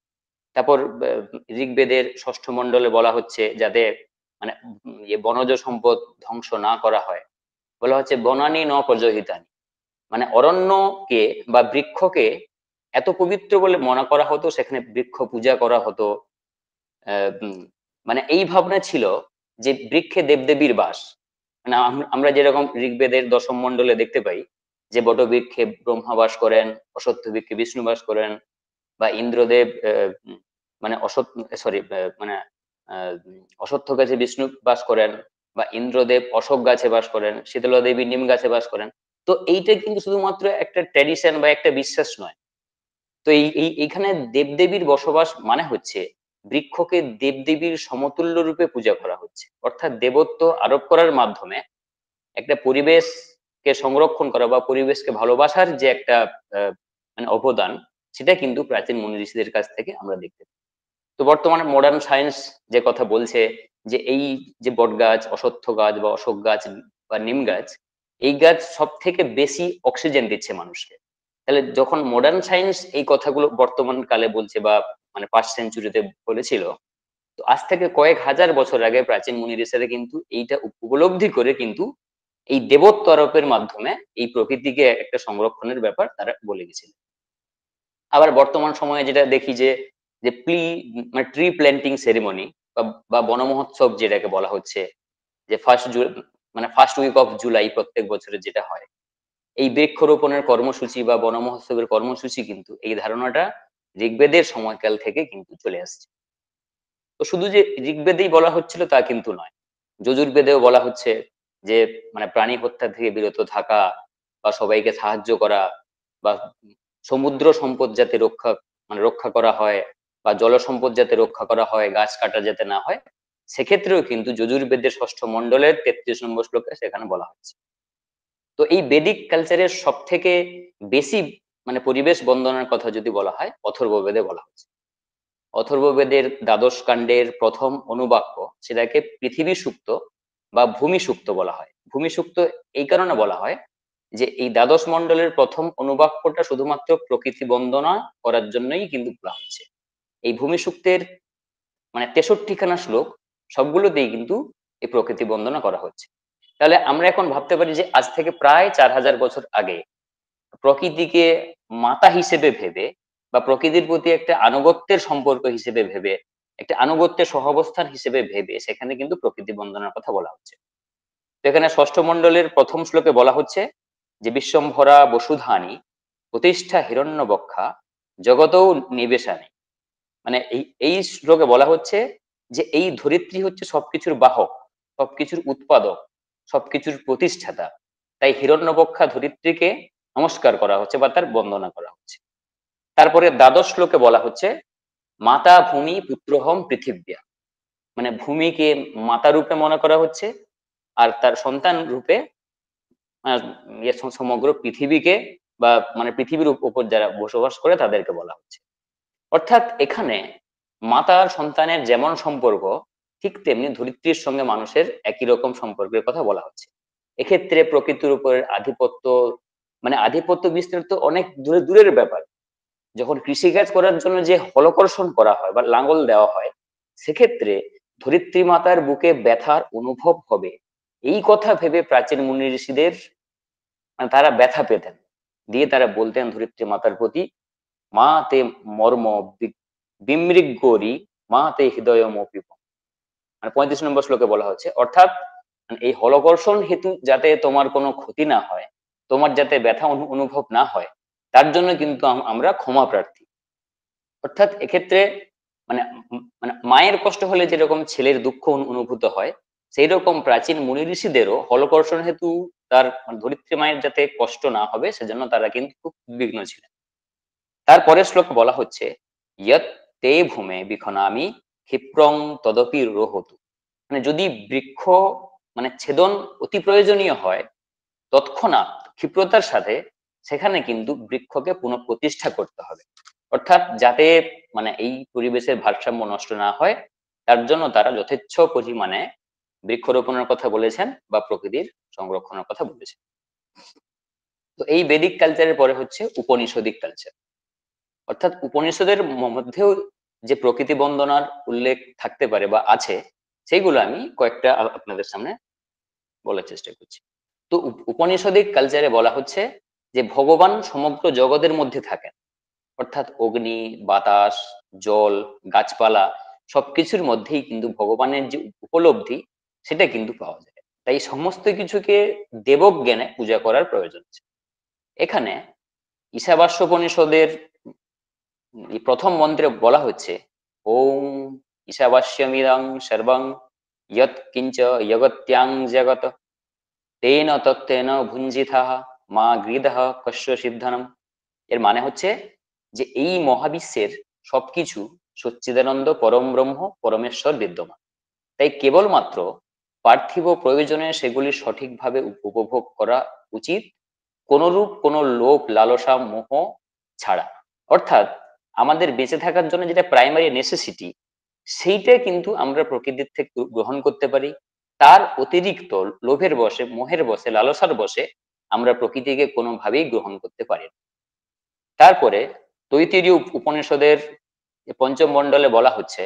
তারপর ঋগ্বেদের ষষ্ঠ মণ্ডলে বলা হচ্ছে যাতে মানে বনজ সম্পদ ধ্বংস না করা হয়, বলা হচ্ছে বনানি ন প্রজহিতানি, মানে অরণ্যকে বা বৃক্ষকে এত পবিত্র বলে মনে করা হতো, সেখানে বৃক্ষ পূজা করা হতো। মানে এই ভাবনা ছিল যে বৃক্ষে দেবদেবীর বাস। মানে আমরা যেরকম ঋগ্বেদের দশম মণ্ডলে দেখতে পাই যে বটবৃক্ষে ব্রহ্মা বাস করেন, অশ্বত্থ বৃক্ষে বিষ্ণু বাস করেন, বা ইন্দ্রদেব মানে সরি মানে অশ্বত্থ গাছে বিষ্ণু বাস করেন, বা ইন্দ্রদেব অশোক গাছে বাস করেন, শীতলা দেবী নিম গাছে বাস করেন। তো এইটা কিন্তু শুধুমাত্র একটা ট্র্যাডিশন বা একটা বিশ্বাস নয়। তো এইখানে দেবদেবীর বসবাস মানে হচ্ছে বৃক্ষকে দেবদেবীর সমতুল্য রূপে পূজা করা হচ্ছে, অর্থাৎ দেবত্ব আরোপ করার মাধ্যমে একটা পরিবেশকে সংরক্ষণ করা বা পরিবেশকে ভালোবাসার যে একটা মানে অবদান, সেটা কিন্তু প্রাচীন মুনি ঋষিদের কাছ থেকে আমরা দেখতে পাই। তো বর্তমানে মডার্ন সায়েন্স যে কথা বলছে যে এই যে বট গাছ, অশ্বত্থ গাছ বা অশোক গাছ বা নিম গাছ, এই গাছ সব থেকে বেশি অক্সিজেন দিচ্ছে মানুষকে। তাহলে যখন মডার্ন সায়েন্স এই কথাগুলো বর্তমান কালে বলছে বা মানে 5th সেঞ্চুরিতে বলেছিল, তো আজ থেকে কয়েক হাজার বছর আগে প্রাচীন মুনি ঋষিরা কিন্তু এইটা উপলব্ধি করে কিন্তু এই দেবত্ব আরোপের মাধ্যমে এই প্রকৃতিকে একটা সংরক্ষণের ব্যাপার তারা বলে গেছিল। আবার বর্তমান সময়ে যেটা দেখি যে যে মানে ট্রি প্ল্যান্টিং সেরিমনি বা বন মহোৎসব যেটাকে বলা হচ্ছে, যে মানে ফার্স্ট উইক অফ জুলাই প্রত্যেক বছরে যেটা হয়, এই বৃক্ষরোপণের কর্মসূচি বা বন মহোৎসবের কর্মসূচি কিন্তু এই ধারণাটা ঋগ্বেদের সময়কাল থেকে কিন্তু চলে আসছে। তো শুধু যে ঋগ্বেদেই বলা হচ্ছিল তা কিন্তু নয়, যজুর্বেদেও বলা হচ্ছে যে মানে প্রাণী হত্যা থেকে বিরত থাকা বা সবাইকে সাহায্য করা, বা সমুদ্র সম্পদ যাতে রক্ষা মানে রক্ষা করা হয়, বা জল সম্পদ যাতে রক্ষা করা হয়, গাছ কাটা যাতে না হয়, সেক্ষেত্রেও কিন্তু যজুর্বেদের 6ষ্ঠ মণ্ডলের 33 নম্বর শ্লোকে সেখানে বলা হচ্ছে। তো এই বেদিক কালচারের সব থেকে বেশি মানে পরিবেশ বন্দনার কথা যদি বলা হয়, অথর্ববেদে বলা হচ্ছে। অথর্ববেদের দ্বাদশ কাণ্ডের প্রথম অনুবাক্য, সেটাকে পৃথিবী সূক্ত বা ভূমি সূক্ত বলা হয়। ভূমি সূক্ত এই কারণে বলা হয় যে এই দ্বাদশ মণ্ডলের প্রথম অনুবাক্যটা শুধুমাত্র প্রকৃতি বন্দনা করার জন্যই কিন্তু বলা হচ্ছে। এই ভূমি সূক্তের মানে 63খানা শ্লোক সবগুলোতেই কিন্তু এই প্রকৃতি বন্দনা করা হচ্ছে। তাহলে আমরা এখন ভাবতে পারি যে আজ থেকে প্রায় 4000 বছর আগে প্রকৃতিকে মাতা হিসেবে ভেবে বা প্রকৃতির প্রতি একটা আনুগত্যের সম্পর্ক হিসেবে ভেবে, একটা আনুগত্যের সহাবস্থান হিসেবে ভেবে সেখানে কিন্তু প্রকৃতি বন্দনার কথা বলা হচ্ছে। তো এখানে 6ষ্ঠ মণ্ডলের প্রথম শ্লোকে বলা হচ্ছে যে বিশ্বম্ভরা বসুধানি প্রতিষ্ঠা হিরণ্যবক্ষা জগতও নিবেশানি। মানে এই শ্লোকে বলা হচ্ছে যে এই ধরিত্রী হচ্ছে সবকিছুর বাহক, সবকিছুর উৎপাদক, সবকিছুর প্রতিষ্ঠাতা। তাই হিরণ্যবক্ষা ধরিত্রীকে নমস্কার করা হচ্ছে বা তার বন্দনা করা হচ্ছে। তারপরে দ্বাদশ শ্লোকে বলা হচ্ছে মাতা ভূমি পুত্রহম পৃথিব্যা। মানে ভূমিকে মাতা রূপে মনে করা হচ্ছে, আর তার সন্তান রূপে সমগ্র পৃথিবীকে বা মানে পৃথিবীর উপর যারা বসবাস করে তাদেরকে বলা হচ্ছে। অর্থাৎ এখানে মাতার সন্তানের যেমন সম্পর্ক, ঠিক তেমনি ধরিত্রীর সঙ্গে মানুষের একই রকম সম্পর্কের কথা বলা হচ্ছে। এক্ষেত্রে প্রকৃতির উপরের আধিপত্য, মানে আধিপত্য বিস্তার তো অনেক দূরের ব্যাপার। যখন কৃষিকাজ করার জন্য যে হলকর্ষণ করা হয় বা লাঙ্গল দেওয়া হয়, সেক্ষেত্রে ধরিত্রী মাতার বুকে ব্যথার অনুভব হবে, এই কথা ভেবে প্রাচীন মুনি ঋষিদের মানে তারা ব্যথা পেতেন, দিয়ে তারা বলতেন ধরিত্রী মাতার প্রতি মা তে মর্ম বিমৃগরি মা তে হৃদয় মপিব। মানে 35 নম্বর শ্লোকে বলা হচ্ছে, অর্থাৎ এই হলকর্ষণ হেতু যাতে তোমার কোনো ক্ষতি না হয়, তোমার যাতে ব্যথা অনুভব না হয়, তার জন্য কিন্তু আমরা ক্ষমা প্রার্থী। অর্থাৎ এক্ষেত্রে মানে মানে মায়ের কষ্ট হলে যেরকম ছেলের দুঃখ অনুভূত হয়, সেই রকম প্রাচীন মুনি ঋষিদেরও হলকর্ষণ হেতু তার ধরিত্রী মায়ের যাতে কষ্ট না হবে সেজন্য তারা কিন্তু খুব উদ্বিগ্ন ছিলেন। তারপরের শ্লোকে বলা হচ্ছে ইয়ৎ তে ভূমে বিখনামি ক্ষিপ্রং তদপি রোহতু। মানে যদি বৃক্ষ মানে ছেদন অতি প্রয়োজনীয় হয়, তৎক্ষণাৎ ক্ষিপ্রতার সাথে সেখানে কিন্তু বৃক্ষকে পুনঃপ্রতিষ্ঠা করতে হবে। অর্থাৎ যাতে মানে এই পরিবেশের ভারসাম্য নষ্ট না হয়, তার জন্য তারা যথেচ্ছ পরিমাণে বৃক্ষরোপণের কথা বলেছেন বা প্রকৃতির সংরক্ষণের কথা বলেছেন। তো এই বেদিক কালচারের পরে হচ্ছে উপনিষদিক কালচার। অর্থাৎ উপনিষদের মধ্যেও যে প্রকৃতি বন্দনার উল্লেখ থাকতে পারে বা আছে, সেইগুলো আমি কয়েকটা আপনাদের সামনে বলার চেষ্টা করছি। তো উপনিষদিক কালচারে বলা হচ্ছে যে ভগবান সমগ্র জগতের মধ্যে থাকেন। অর্থাৎ অগ্নি, বাতাস, জল, গাছপালা সবকিছুর মধ্যেই কিন্তু ভগবানের যে উপলব্ধি, সেটা কিন্তু পাওয়া যায়। তাই সমস্ত কিছুকে দেবজ্ঞানে পূজা করার প্রয়োজন আছে। এখানে ঈশাবাস্যোপনিষদের এই প্রথম মন্ত্রে বলা হচ্ছে ওম ঈশাবাস্যমিদং সর্বং ইয়ৎ কিঞ্চ জগত্যাং জগত তেন তত্ত্বেন ভুঞ্জিতাঃ মা গৃধঃ কস্য সিদ্ধনম। এর মানে হচ্ছে যে এই মহাবিশ্বের সবকিছু সচ্চিদানন্দ পরম ব্রহ্ম পরমেশ্বর বিদ্যমান। তাই কেবলমাত্র পার্থিব প্রয়োজনে সেগুলি সঠিকভাবে উপভোগ করা উচিত, কোনরূপ কোনো লোভ লালসা মোহ ছাড়া। অর্থাৎ আমাদের বেঁচে থাকার জন্য যেটা প্রাইমারি নেসেসিটি, সেইটা কিন্তু আমরা প্রকৃতির থেকে গ্রহণ করতে পারি। তার অতিরিক্ত লোভের বশে, মোহের বশে, লালসার বশে আমরা প্রকৃতিকে কোনোভাবেই গ্রহণ করতে পারি না। তারপরে তৈত্তিরীয় উপনিষদের পঞ্চম মণ্ডলে বলা হচ্ছে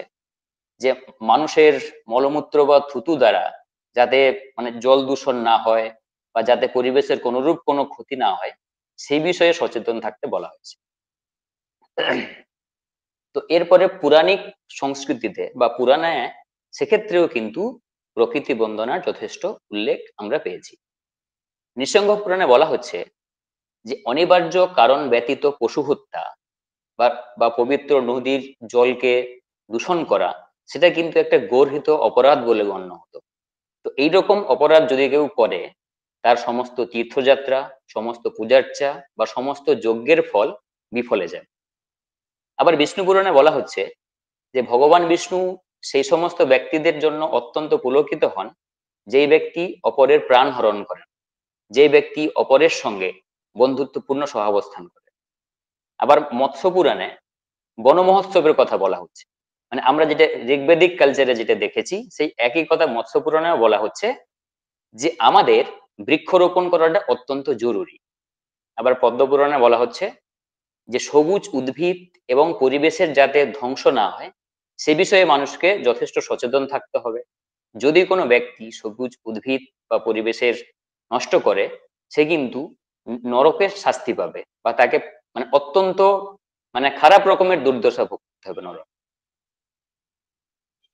যে মানুষের মলমূত্র বা থুতু দ্বারা যাতে মানে জল দূষণ না হয় বা যাতে পরিবেশের কোনরূপ কোনো ক্ষতি না হয়, সেই বিষয়ে সচেতন থাকতে বলা হয়েছে। তো এরপরে পৌরাণিক সংস্কৃতিতে বা পুরাণে সেক্ষেত্রেও কিন্তু প্রকৃতি বন্দনার যথেষ্ট উল্লেখ আমরা পেয়েছি। নৃসিংহ পুরাণে বলা হচ্ছে যে অনিবার্য কারণ ব্যতীত পশু হত্যা বা বা পবিত্র নদীর জলকে দূষণ করা, সেটা কিন্তু একটা গর্হিত অপরাধ বলে গণ্য হতো। তো এইরকম অপরাধ যদি কেউ করে, তার সমস্ত তীর্থযাত্রা, সমস্ত পূজার্চা বা সমস্ত যজ্ঞের ফল বিফলে যায়। আবার বিষ্ণু পুরাণে বলা হচ্ছে যে ভগবান বিষ্ণু সেই সমস্ত ব্যক্তিদের জন্য অত্যন্ত পুলকিত হন যেই ব্যক্তি অপরের প্রাণ হরণ করেন, যে ব্যক্তি অপরের সঙ্গে বন্ধুত্বপূর্ণ সহাবস্থান করে। আবার মৎস্য পুরাণে বন মহোৎসবের কথা বলা হচ্ছে, মানে আমরা যেটা ঋগ্বেদিক কালচারে যেটা দেখেছি সেই একই কথা মৎস্য পুরাণেও বলা হচ্ছে যে আমাদের বৃক্ষরোপণ করাটা অত্যন্ত জরুরি। আবার পদ্মপুরাণে বলা হচ্ছে যে সবুজ উদ্ভিদ এবং পরিবেশের যাতে ধ্বংস না হয় সে বিষয়ে মানুষকে যথেষ্ট সচেতন থাকতে হবে। যদি কোনো ব্যক্তি সবুজ উদ্ভিদ বা পরিবেশের নষ্ট করে সে কিন্তু নরকের শাস্তি পাবে বা তাকে মানে অত্যন্ত মানে খারাপ রকমের দুর্দশা ভুগতে হবে নরক।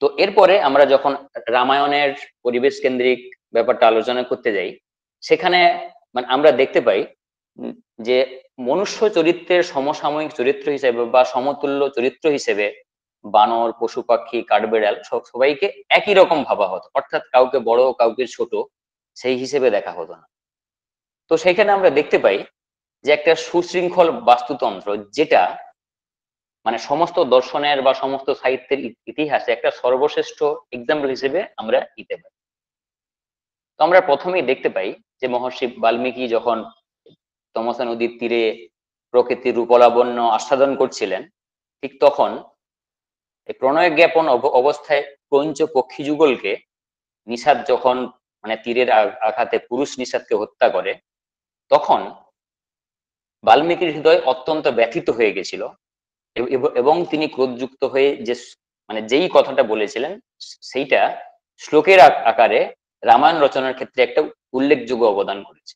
তো এরপরে আমরা যখন রামায়ণের পরিবেশ কেন্দ্রিক ব্যাপারটা আলোচনা করতে যাই সেখানে মানে আমরা দেখতে পাই যে মনুষ্য চরিত্রের সমসাময়িক চরিত্র হিসেবে বা সমতুল্য চরিত্র হিসেবে বানর, পশু পাখি, কাঠবেড়াল সবাইকে একই রকম ভাবা হতো, অর্থাৎ কাউকে বড় কাউকে ছোট সেই হিসেবে দেখা হতো না। তো সেখানে আমরা দেখতে পাই যে একটা সুশৃঙ্খল বাস্তুতন্ত্র যেটা মানে সমস্ত দর্শনের বা সমস্ত সাহিত্যের ইতিহাসে একটা সর্বশ্রেষ্ঠ এক্সাম্পল হিসেবে আমরা নিতে পারি। তো আমরা প্রথমেই দেখতে পাই যে মহর্ষি বাল্মীকি যখন তমসা নদীর তীরে প্রকৃতির রূপলাবণ্য আস্বাদন করছিলেন ঠিক তখন এই প্রণয় জ্ঞাপন অবস্থায় ক্রৌঞ্চ পক্ষী যুগলকে নিষাদ যখন মানে তীরের আঘাতে পুরুষ নিষাদকে হত্যা করে তখন বাল্মীকির হৃদয় অত্যন্ত ব্যথিত হয়ে গেছিল এবং তিনি ক্রোধযুক্ত হয়ে যে মানে যেই কথাটা বলেছিলেন সেইটা শ্লোকের আকারে রামায়ণ রচনার ক্ষেত্রে একটা উল্লেখযোগ্য অবদান করেছে।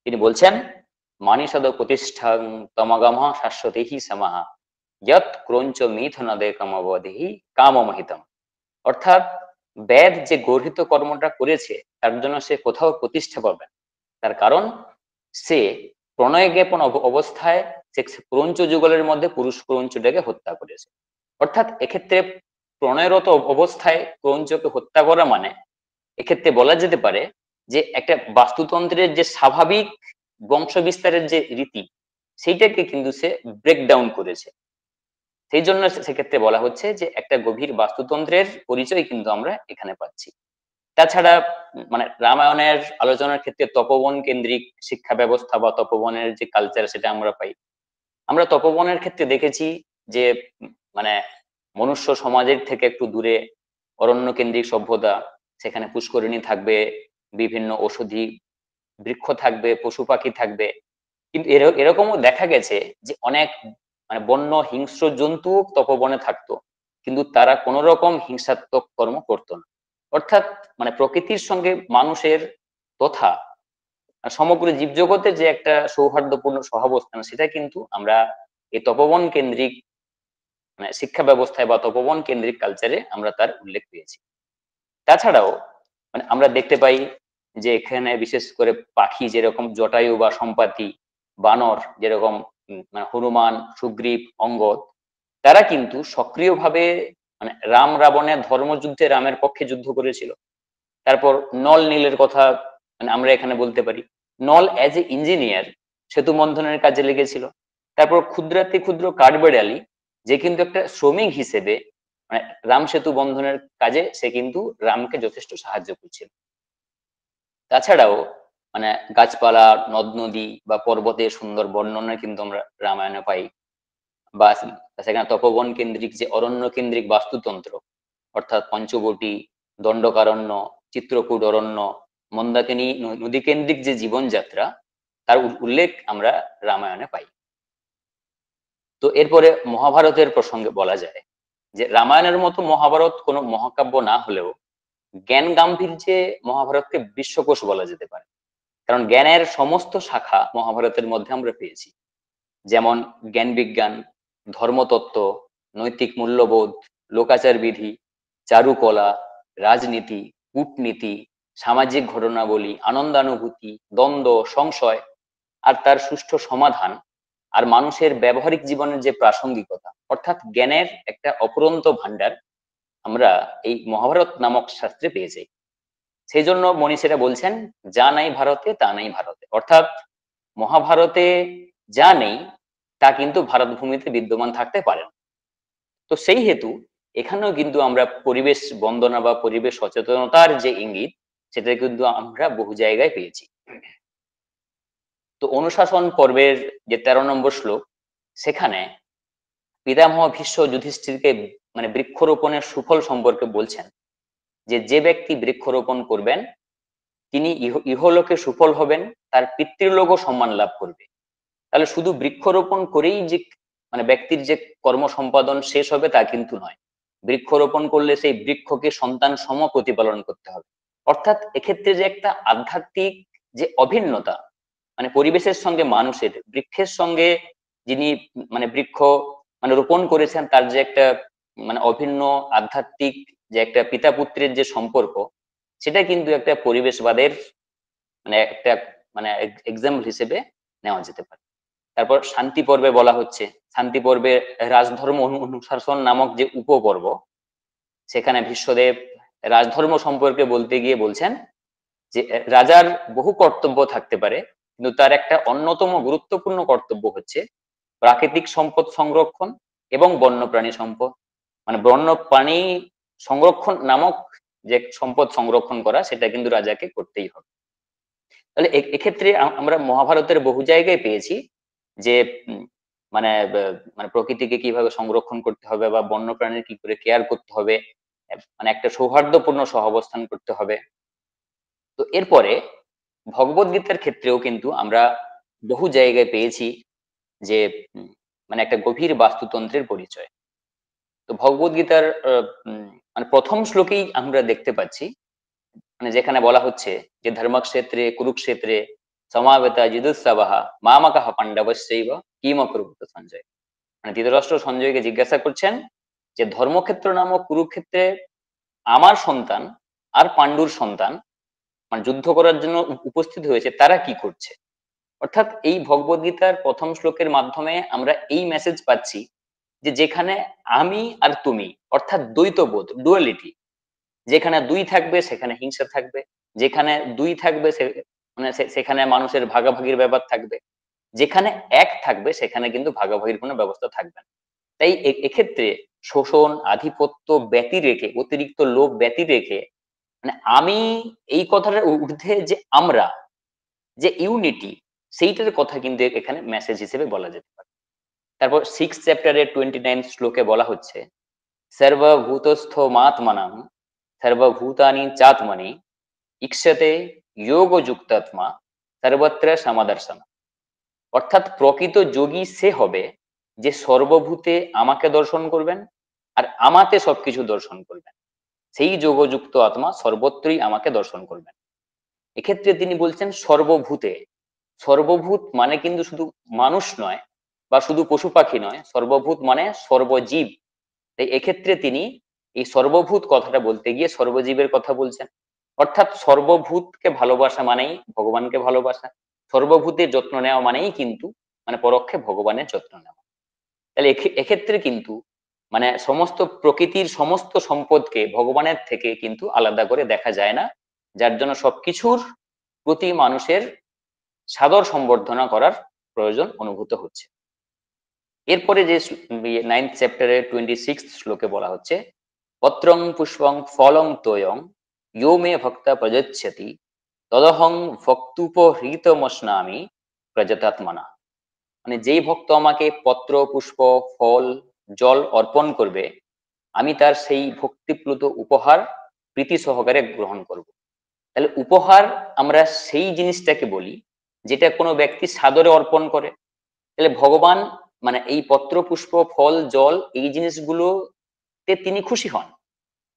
তিনি বলছেন মানিষদ প্রতিষ্ঠা তমাগম শাশ্বতেহি সমাহা যৎ ক্রৌঞ্চ মিথুনাদে কামবদেহি কামমহিতম। অর্থাৎ বেদ যে গর্হিত কর্মটা করেছে তার জন্য সে কোথাও প্রতিষ্ঠা পাবে না, তার কারণ সে প্রণয় জ্ঞাপন অবস্থায় সে ক্রৌঞ্চ যুগলের মধ্যে পুরুষ ক্রৌঞ্চটাকে হত্যা করেছে। অর্থাৎ এক্ষেত্রে প্রণয়রত অবস্থায় ক্রৌঞ্চকে হত্যা করা মানে এক্ষেত্রে বলা যেতে পারে যে একটা বাস্তুতন্ত্রের যে স্বাভাবিক বংশ বিস্তারের যে রীতি সেইটাকে কিন্তু সে ব্রেকডাউন করেছে। সেই জন্য সেক্ষেত্রে বলা হচ্ছে যে একটা গভীর বাস্তুতন্ত্রের পরিচয় কিন্তু আমরা এখানে পাচ্ছি। তাছাড়া মানে রামায়ণের আলোচনার ক্ষেত্রে তপোবন কেন্দ্রিক শিক্ষা ব্যবস্থা বা তপোবনের যে কালচার সেটা আমরা পাই। আমরা তপোবনের ক্ষেত্রে দেখেছি যে মানে মনুষ্য সমাজের থেকে একটু দূরে অরণ্য কেন্দ্রিক সভ্যতা, সেখানে পুষ্করিণী থাকবে, বিভিন্ন ঔষধি বৃক্ষ থাকবে, পশু পাখি থাকবে, কিন্তু এরকমও দেখা গেছে যে অনেক মানে বন্য হিংস্র জন্তু তপোবনে থাকতো কিন্তু তারা কোনো রকম হিংসাত্মক কর্ম করতো না। অর্থাৎ মানে প্রকৃতির সঙ্গে মানুষের তথা সমগ্র জীবজগতের যে একটা সৌহার্দ্যপূর্ণ সহাবস্থান সেটা কিন্তু আমরা এই তপোবন কেন্দ্রিক মানে শিক্ষা ব্যবস্থায় বা তপোবন কেন্দ্রিক কালচারে আমরা তার উল্লেখ পেয়েছি। তাছাড়াও মানে আমরা দেখতে পাই যে এখানে বিশেষ করে পাখি যেরকম জটায়ু বা সম্পাতি, বানর যেরকম মানে হনুমান, সুগ্রীব, অঙ্গদ, তারা কিন্তু সক্রিয়ভাবে মানে রাম রাবণের ধর্মযুদ্ধে রামের পক্ষে যুদ্ধ করেছিল। তারপর নল নীলের কথা মানে আমরা এখানে বলতে পারি, নল অ্যাজ এ ইঞ্জিনিয়ার সেতু বন্ধনের কাজে লেগেছিল। তারপর ক্ষুদ্রাতি ক্ষুদ্র কাঠবেড়ালি যে কিন্তু একটা শ্রমিক হিসেবে মানে রাম সেতু বন্ধনের কাজে সে কিন্তু রামকে যথেষ্ট সাহায্য করছিল। তাছাড়াও মানে গাছপালা, নদ নদী বা পর্বতের সুন্দর বর্ণনা কিন্তু আমরা রামায়ণে পাই। বা সেখানে তপোবন কেন্দ্রিক যে অরণ্য কেন্দ্রিক বাস্তুতন্ত্র অর্থাৎ পঞ্চবটী, দণ্ডকারণ্য, চিত্রকূট অরণ্য, মন্দাকিনী নদী কেন্দ্রিক যে জীবনযাত্রা তার উল্লেখ আমরা রামায়ণে পাই। তো এরপরে মহাভারতের প্রসঙ্গে বলা যায় যে রামায়ণের মতো মহাভারত কোনো মহাকাব্য না হলেও জ্ঞান গাম্ভীর্যে মহাভারতকে বিশ্বকোষ বলা যেতে পারে, কারণ জ্ঞানের সমস্ত শাখা মহাভারতের মধ্যে আমরা পেয়েছি। যেমন জ্ঞান বিজ্ঞান, ধর্মতত্ত্ব, নৈতিক মূল্যবোধ, লোকাচার বিধি, চারুকলা, রাজনীতি, কূটনীতি, সামাজিক ঘটনাবলী, আনন্দানুভূতি, দ্বন্দ্ব, সংশয় আর তার সুষ্ঠু সমাধান, আর মানুষের ব্যবহারিক জীবনের যে প্রাসঙ্গিকতা, অর্থাৎ জ্ঞানের একটা অফুরন্ত ভান্ডার আমরা এই মহাভারত নামক শাস্ত্রে পেয়ে যাই। সেই জন্য মনীষীরা বলছেন যা নাই ভারতে তা নাই ভারতে, অর্থাৎ মহাভারতে যা নেই তা কিন্তু ভারত ভূমিতে বিদ্যমান থাকতে পারে না। তো সেই হেতু এখানেও কিন্তু আমরা পরিবেশ বন্দনা বা পরিবেশ সচেতনতার যে ইঙ্গিত, সেটা কিন্তু আমরা বহু জায়গায় পেয়েছি। তো অনুশাসন পর্বের যে 13 নম্বর শ্লোক, সেখানে পিতামহ ভীষ্ম যুধিষ্ঠিরকে মানে বৃক্ষরোপণের সুফল সম্পর্কে বলছেন, যে যে ব্যক্তি বৃক্ষরোপণ করবেন তিনি ইহলোকে সুফল হবেন, তার পিতৃলোকও সম্মান লাভ করবে। তাহলে শুধু বৃক্ষরোপণ করেই যে মানে ব্যক্তির যে কর্ম সম্পাদন শেষ হবে তা কিন্তু নয়। বৃক্ষরোপণ করলে সেই বৃক্ষকে সন্তান সম প্রতিপালন করতে হবে। অর্থাৎ এক্ষেত্রে যে একটা আধ্যাত্মিক যে অভিন্নতা, মানে পরিবেশের সঙ্গে মানুষের, বৃক্ষের সঙ্গে যিনি মানে বৃক্ষ মানে রোপণ করেছেন তার যে একটা মানে অভিন্ন আধ্যাত্মিক যে একটা পিতা পুত্রের যে সম্পর্ক, সেটা কিন্তু একটা পরিবেশবাদের মানে একটা মানে এক্সাম্পল হিসেবে নেওয়া যেতে পারে। তারপর শান্তি পর্বে বলা হচ্ছে, শান্তি পর্বে রাজধর্ম অনুশাসন নামক যে উপপর্ব, সেখানে ভীষ্মদেব রাজধর্ম সম্পর্কে বলতে গিয়ে বলছেন যে রাজার বহু কর্তব্য থাকতে পারে, কিন্তু তার একটা অন্যতম গুরুত্বপূর্ণ কর্তব্য হচ্ছে প্রাকৃতিক সম্পদ সংরক্ষণ এবং বন্যপ্রাণী সম্পদ মানে বন্যপ্রাণী সংরক্ষণ নামক যে সম্পদ সংরক্ষণ করা, সেটা কিন্তু রাজাকে করতেই হবে। তাহলে এক্ষেত্রে আমরা মহাভারতের বহু জায়গায় পেয়েছি যে মানে মানে প্রকৃতিকে কিভাবে সংরক্ষণ করতে হবে বা বন্যপ্রাণীর কি করে কেয়ার করতে হবে, মানে একটা সৌহার্দ্যপূর্ণ সহাবস্থান করতে হবে। তো এরপরে ভগবদ গীতার ক্ষেত্রেও কিন্তু আমরা বহু জায়গায় পেয়েছি যে মানে একটা গভীর বাস্তুতন্ত্রের পরিচয়। তো ভগবদ গীতার মানে প্রথম শ্লোকেই আমরা দেখতে পাচ্ছি মানে যেখানে বলা হচ্ছে যে ধর্মক্ষেত্রে কুরুক্ষেত্রে সমাবেতা যুধুৎসাবাহা মামাকাহ পাণ্ডবস্যৈব কিম অকুরুত সঞ্জয়। মানে ধৃতরাষ্ট্র সঞ্জয়কে জিজ্ঞাসা করছেন যে ধর্মক্ষেত্র নামক কুরুক্ষেত্রে আমার সন্তান আর পাণ্ডুর সন্তান মানে যুদ্ধ করার জন্য উপস্থিত হয়েছে, তারা কি করছে। অর্থাৎ এই ভগবদ গীতার প্রথম শ্লোকের মাধ্যমে আমরা এই মেসেজ পাচ্ছি যে যেখানে আমি আর তুমি অর্থাৎ দ্বৈতবোধ, ডুয়ালিটি, যেখানে দুই থাকবে সেখানে হিংসা থাকবে, যেখানে দুই থাকবে মানে সেখানে মানুষের ভাগাভাগির ব্যাপার থাকবে, যেখানে এক থাকবে সেখানে কিন্তু ভাগাভাগির কোনো ব্যবস্থা থাকবে না। তাই এক্ষেত্রে শোষণ আধিপত্য ব্যতি রেখে, অতিরিক্ত লোভ ব্যতি রেখে মানে আমি এই কথাটার ঊর্ধ্বে যে আমরা যে ইউনিটি, সেইটার কথা কিন্তু এখানে মেসেজ হিসেবে বলা যেতে পারে। তারপর 6 চ্যাপ্টারের 29 শ্লোকে বলা হচ্ছে সর্বভূতস্থ মাত্মনাং সর্বভূতানি চাত্মনি ইক্ষতে যোগযুক্তাত্মা সর্বত্র সমাদর্শন। অর্থাৎ প্রকৃত যোগী সে হবে যে সর্বভূতে আমাকে দর্শন করবেন আর আমাতে সবকিছু দর্শন করবেন, সেই যোগযুক্ত আত্মা সর্বত্রই আমাকে দর্শন করবেন। এক্ষেত্রে তিনি বলছেন সর্বভূতে, সর্বভূত মানে কিন্তু শুধু মানুষ নয় বা শুধু পশু পাখি নয়, সর্বভূত মানে সর্বজীব। তাই এক্ষেত্রে তিনি এই সর্বভূত কথাটা বলতে গিয়ে সর্বজীবের কথা বলছেন। অর্থাৎ সর্বভূতকে ভালোবাসা মানেই ভগবানকে ভালোবাসা, সর্বভূতের যত্ন নেওয়া মানেই কিন্তু মানে পরোক্ষে ভগবানের যত্ন নেওয়া। তাহলে এক্ষেত্রে কিন্তু মানে সমস্ত প্রকৃতির সমস্ত সম্পদকে ভগবানের থেকে কিন্তু আলাদা করে দেখা যায় না, যার জন্য সবকিছুর প্রতি মানুষের সাদর সম্বর্ধনা করার প্রয়োজন অনুভূত হচ্ছে। এরপরে যে 9th চ্যাপ্টারের 26 শ্লোকে বলা হচ্ছে পত্রং পুষ্পং ফলং তোয়ং ইয়ো মে ভক্তা প্রযচ্ছতি তদহং ভক্তুপহৃতমস্নামি প্রজতাত্মনা। মানে যেই ভক্ত আমাকে পত্র পুষ্প ফল জল অর্পণ করবে, আমি তার সেই ভক্তিপ্লুত উপহার প্রীতি সহকারে গ্রহণ করব। তাহলে উপহার আমরা সেই জিনিসটাকে বলি যেটা কোনো ব্যক্তি সাদরে অর্পণ করে। তাহলে ভগবান মানে এই পত্র পুষ্প ফল জল এই জিনিসগুলোতে তিনি খুশি হন।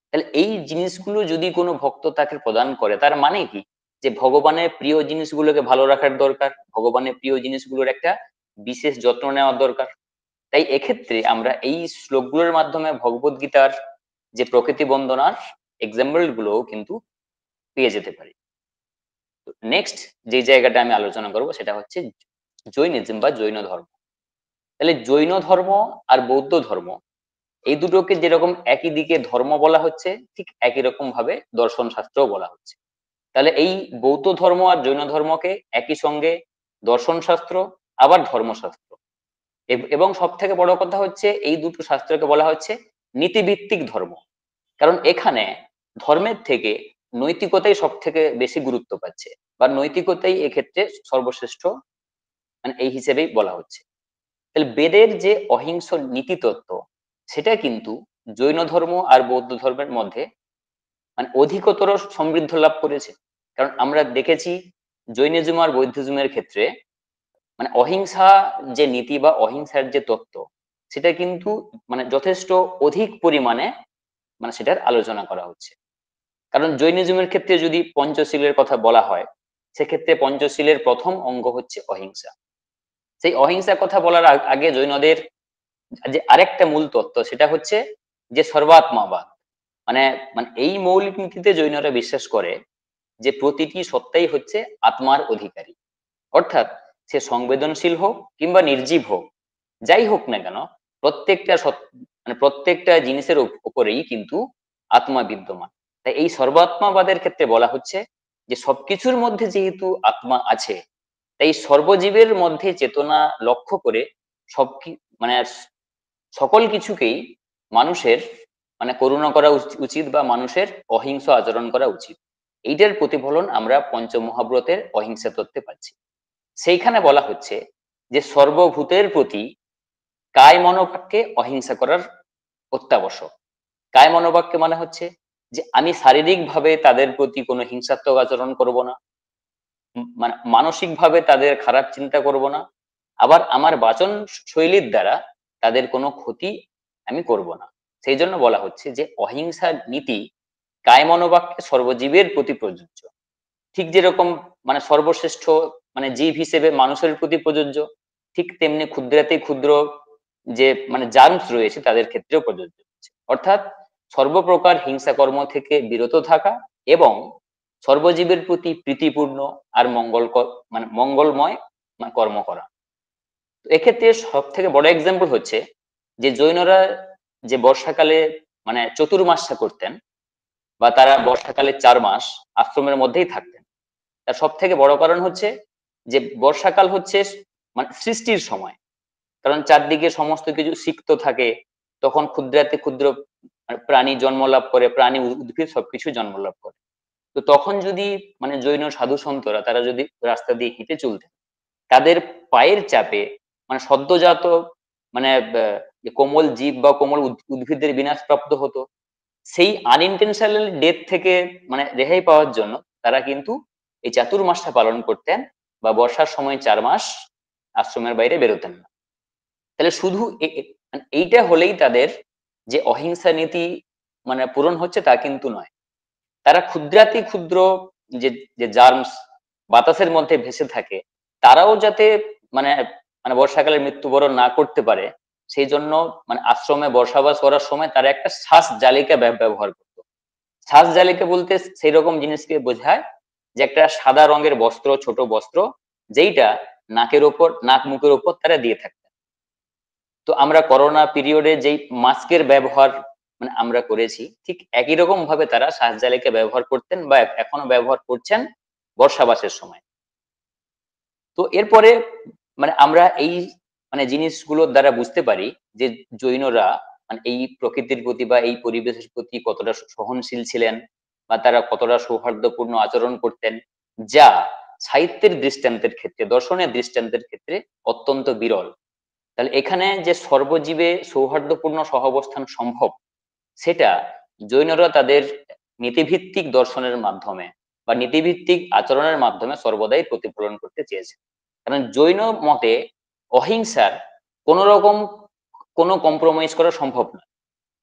তাহলে এই জিনিসগুলো যদি কোনো ভক্ত তাকে প্রদান করে, তার মানে কি যে ভগবানের প্রিয় জিনিসগুলোকে ভালো রাখার দরকার, ভগবানের প্রিয় জিনিসগুলোর একটা বিশেষ যত্ন নেওয়ার দরকার। তাই এক্ষেত্রে আমরা এই শ্লোকগুলোর মাধ্যমে ভগবদ গীতার যে প্রকৃতি বন্দনার এক্সাম্পল গুলোও কিন্তু পেয়ে যেতে পারি। নেক্সট যে জায়গাটা আমি আলোচনা করব সেটা হচ্ছে জৈনিজম বা জৈন ধর্ম। তাহলে জৈন ধর্ম আর বৌদ্ধ ধর্ম এই দুটোকে যেরকম একই দিকে ধর্ম বলা হচ্ছে, ঠিক একই রকম ভাবে দর্শন শাস্ত্রও বলা হচ্ছে। তাহলে এই বৌদ্ধ ধর্ম আর জৈন ধর্মকে একই সঙ্গে দর্শন শাস্ত্র আবার ধর্মশাস্ত্র, এবং সব থেকে বড় কথা হচ্ছে এই দুটো শাস্ত্রকে বলা হচ্ছে নীতিভিত্তিক ধর্ম, কারণ এখানে ধর্মের থেকে নৈতিকতাই সব থেকে বেশি গুরুত্ব পাচ্ছে, বা নৈতিকতাই এক্ষেত্রে সর্বশ্রেষ্ঠ, মানে এই হিসেবেই বলা হচ্ছে। তাহলে বেদের যে অহিংস নীতি তত্ত্ব, সেটা কিন্তু জৈন ধর্ম আর বৌদ্ধ ধর্মের মধ্যে মানে অধিকতর সমৃদ্ধ লাভ করেছে। কারণ আমরা দেখেছি জৈনিজম আর বৌদ্ধজমের ক্ষেত্রে মানে অহিংসা যে নীতি বা অহিংসার যে তত্ত্ব, সেটা কিন্তু মানে যথেষ্ট অধিক পরিমাণে মানে সেটার আলোচনা করা হচ্ছে। কারণ জৈনিজমের ক্ষেত্রে যদি পঞ্চশীলের কথা বলা হয়, সেক্ষেত্রে পঞ্চশীলের প্রথম অঙ্গ হচ্ছে অহিংসা। সেই অহিংসার কথা বলার আগে জৈনদের যে আরেকটা মূল তত্ত্ব, সেটা হচ্ছে যে সর্বাত্মাবাদ। মানে মানে এই মৌলিক নীতিতে জৈনরা বিশ্বাস করে যে প্রতিটি সত্তাই হচ্ছে আত্মার অধিকারী, অর্থাৎ সে সংবেদনশীল হোক কিংবা নির্জীব হোক, যাই হোক না কেন, প্রত্যেকটা মানে প্রত্যেকটা জিনিসের উপরেই কিন্তু আত্মা বিদ্যমান। তাই এই সর্বাত্মাবাদের ক্ষেত্রে বলা হচ্ছে যে সবকিছুর মধ্যে যেহেতু আত্মা আছে, তাই সর্বজীবের মধ্যে চেতনা লক্ষ্য করে সব মানে সকল কিছুকেই মানুষের মানে করুণা করা উচিত, বা মানুষের অহিংস আচরণ করা উচিত। এইটার প্রতিফলন আমরা পঞ্চমহাব্রতের অহিংসা তত্ত্বে পাচ্ছি। সেইখানে বলা হচ্ছে যে সর্বভূতের প্রতি কায় মনোবাক্যে অহিংসা করার অত্যাবশ্যক। কায় মনোবাক্যে মানে হচ্ছে যে আমি শারীরিক ভাবে তাদের প্রতি কোনো হিংসাত্মক আচরণ করব না, মানে মানসিক ভাবে তাদের খারাপ চিন্তা করব না, আবার আমার বাচন শৈলীর দ্বারা তাদের কোনো ক্ষতি আমি করব না। সেই জন্য বলা হচ্ছে যে অহিংসার নীতি কায় মনোবাক্যে সর্বজীবের প্রতি প্রযোজ্য। ঠিক যেরকম মানে সর্বশ্রেষ্ঠ মানে জীব হিসেবে মানুষের প্রতি প্রযোজ্য, ঠিক তেমনি ক্ষুদ্রাতি ক্ষুদ্র যে মানে জার্মস রয়েছে তাদের ক্ষেত্রেও প্রযোজ্য হচ্ছে। অর্থাৎ সর্বপ্রকার হিংসাকর্ম থেকে বিরত থাকা এবং সর্বজীবের প্রতি প্রীতিপূর্ণ আর মানে মঙ্গলময় মানে কর্ম করা। তো এক্ষেত্রে সব থেকে বড় এক্সাম্পল হচ্ছে যে জৈনরা যে বর্ষাকালে মানে চতুর্মাস্যা করতেন, বা তারা বর্ষাকালে 4 মাস আশ্রমের মধ্যেই থাকতেন। তার সব থেকে বড় কারণ হচ্ছে যে বর্ষাকাল হচ্ছে মানে সৃষ্টির সময়, কারণ চারদিকে সমস্ত কিছু সিক্ত থাকে, তখন ক্ষুদ্রাতি ক্ষুদ্র প্রাণী জন্ম লাভ করে, প্রাণী উদ্ভিদ সবকিছু জন্ম লাভ করে। তো তখন যদি মানে জৈন সাধু সন্তরা তারা যদি রাস্তা দিয়ে হেঁটে চলতেন, তাদের পায়ের চাপে মানে সদ্যজাত মানে যে কোমল জীব বা কোমল উদ্ভিদের বিনাশ প্রাপ্ত হতো। সেই আনইনটেনশনাল ডেথ থেকে মানে রেহাই পাওয়ার জন্য তারা কিন্তু এই চাতুর্মাসটা পালন করতেন, বা বর্ষার সময় 4 মাস আশ্রমের বাইরে বেরোতেন না। তাহলে শুধু মানে এইটা হলেই তাদের যে অহিংসা নীতি মানে পূরণ হচ্ছে তা কিন্তু নয়। তারা ক্ষুদ্রাতি ক্ষুদ্র যে যে জার্মস বাতাসের মধ্যে ভেসে থাকে, তারাও যাতে মানে মানে বর্ষাকালে মৃত্যুবরণ না করতে পারে, সেই জন্য মানে আশ্রমে বসবাস করার সময় তারা একটা শ্বাস জালিকা ব্যবহার করতো। শ্বাস জালিকা বলতে সেই রকম জিনিসকে বোঝায় যে একটা সাদা রঙের বস্ত্র, ছোট বস্ত্র, যেইটা নাকের ওপর নাক মুখের ওপর তারা দিয়ে থাকতেন। তো আমরা করোনা পিরিয়ডে যেই মাস্কের ব্যবহার মানে আমরা করেছি, ঠিক একই রকম ভাবে তারা শ্বাস জালিকা ব্যবহার করতেন, বা এখনো ব্যবহার করছেন বর্ষাবাসের সময়। তো এরপরে মানে আমরা এই মানে জিনিসগুলোর দ্বারা বুঝতে পারি যে জৈনরা মানে এই প্রকৃতির প্রতি বা এই পরিবেশের প্রতি কতটা সহনশীল ছিলেন, বা তারা কতটা সৌহার্দ্যপূর্ণ আচরণ করতেন, যা সাহিত্যের দৃষ্টান্তের ক্ষেত্রে, দর্শনের দৃষ্টান্তের ক্ষেত্রে অত্যন্ত বিরল। তাহলে এখানে যে সর্বজীবে সৌহার্দ্যপূর্ণ সহাবস্থান সম্ভব, সেটা জৈনরা তাদের নীতিভিত্তিক দর্শনের মাধ্যমে বা নীতিভিত্তিক আচরণের মাধ্যমে সর্বদাই প্রতিফলন করতে চেয়েছে। কারণ জৈন মতে অহিংসার কোন রকম কোনো কম্প্রোমাইজ করা সম্ভব নয়।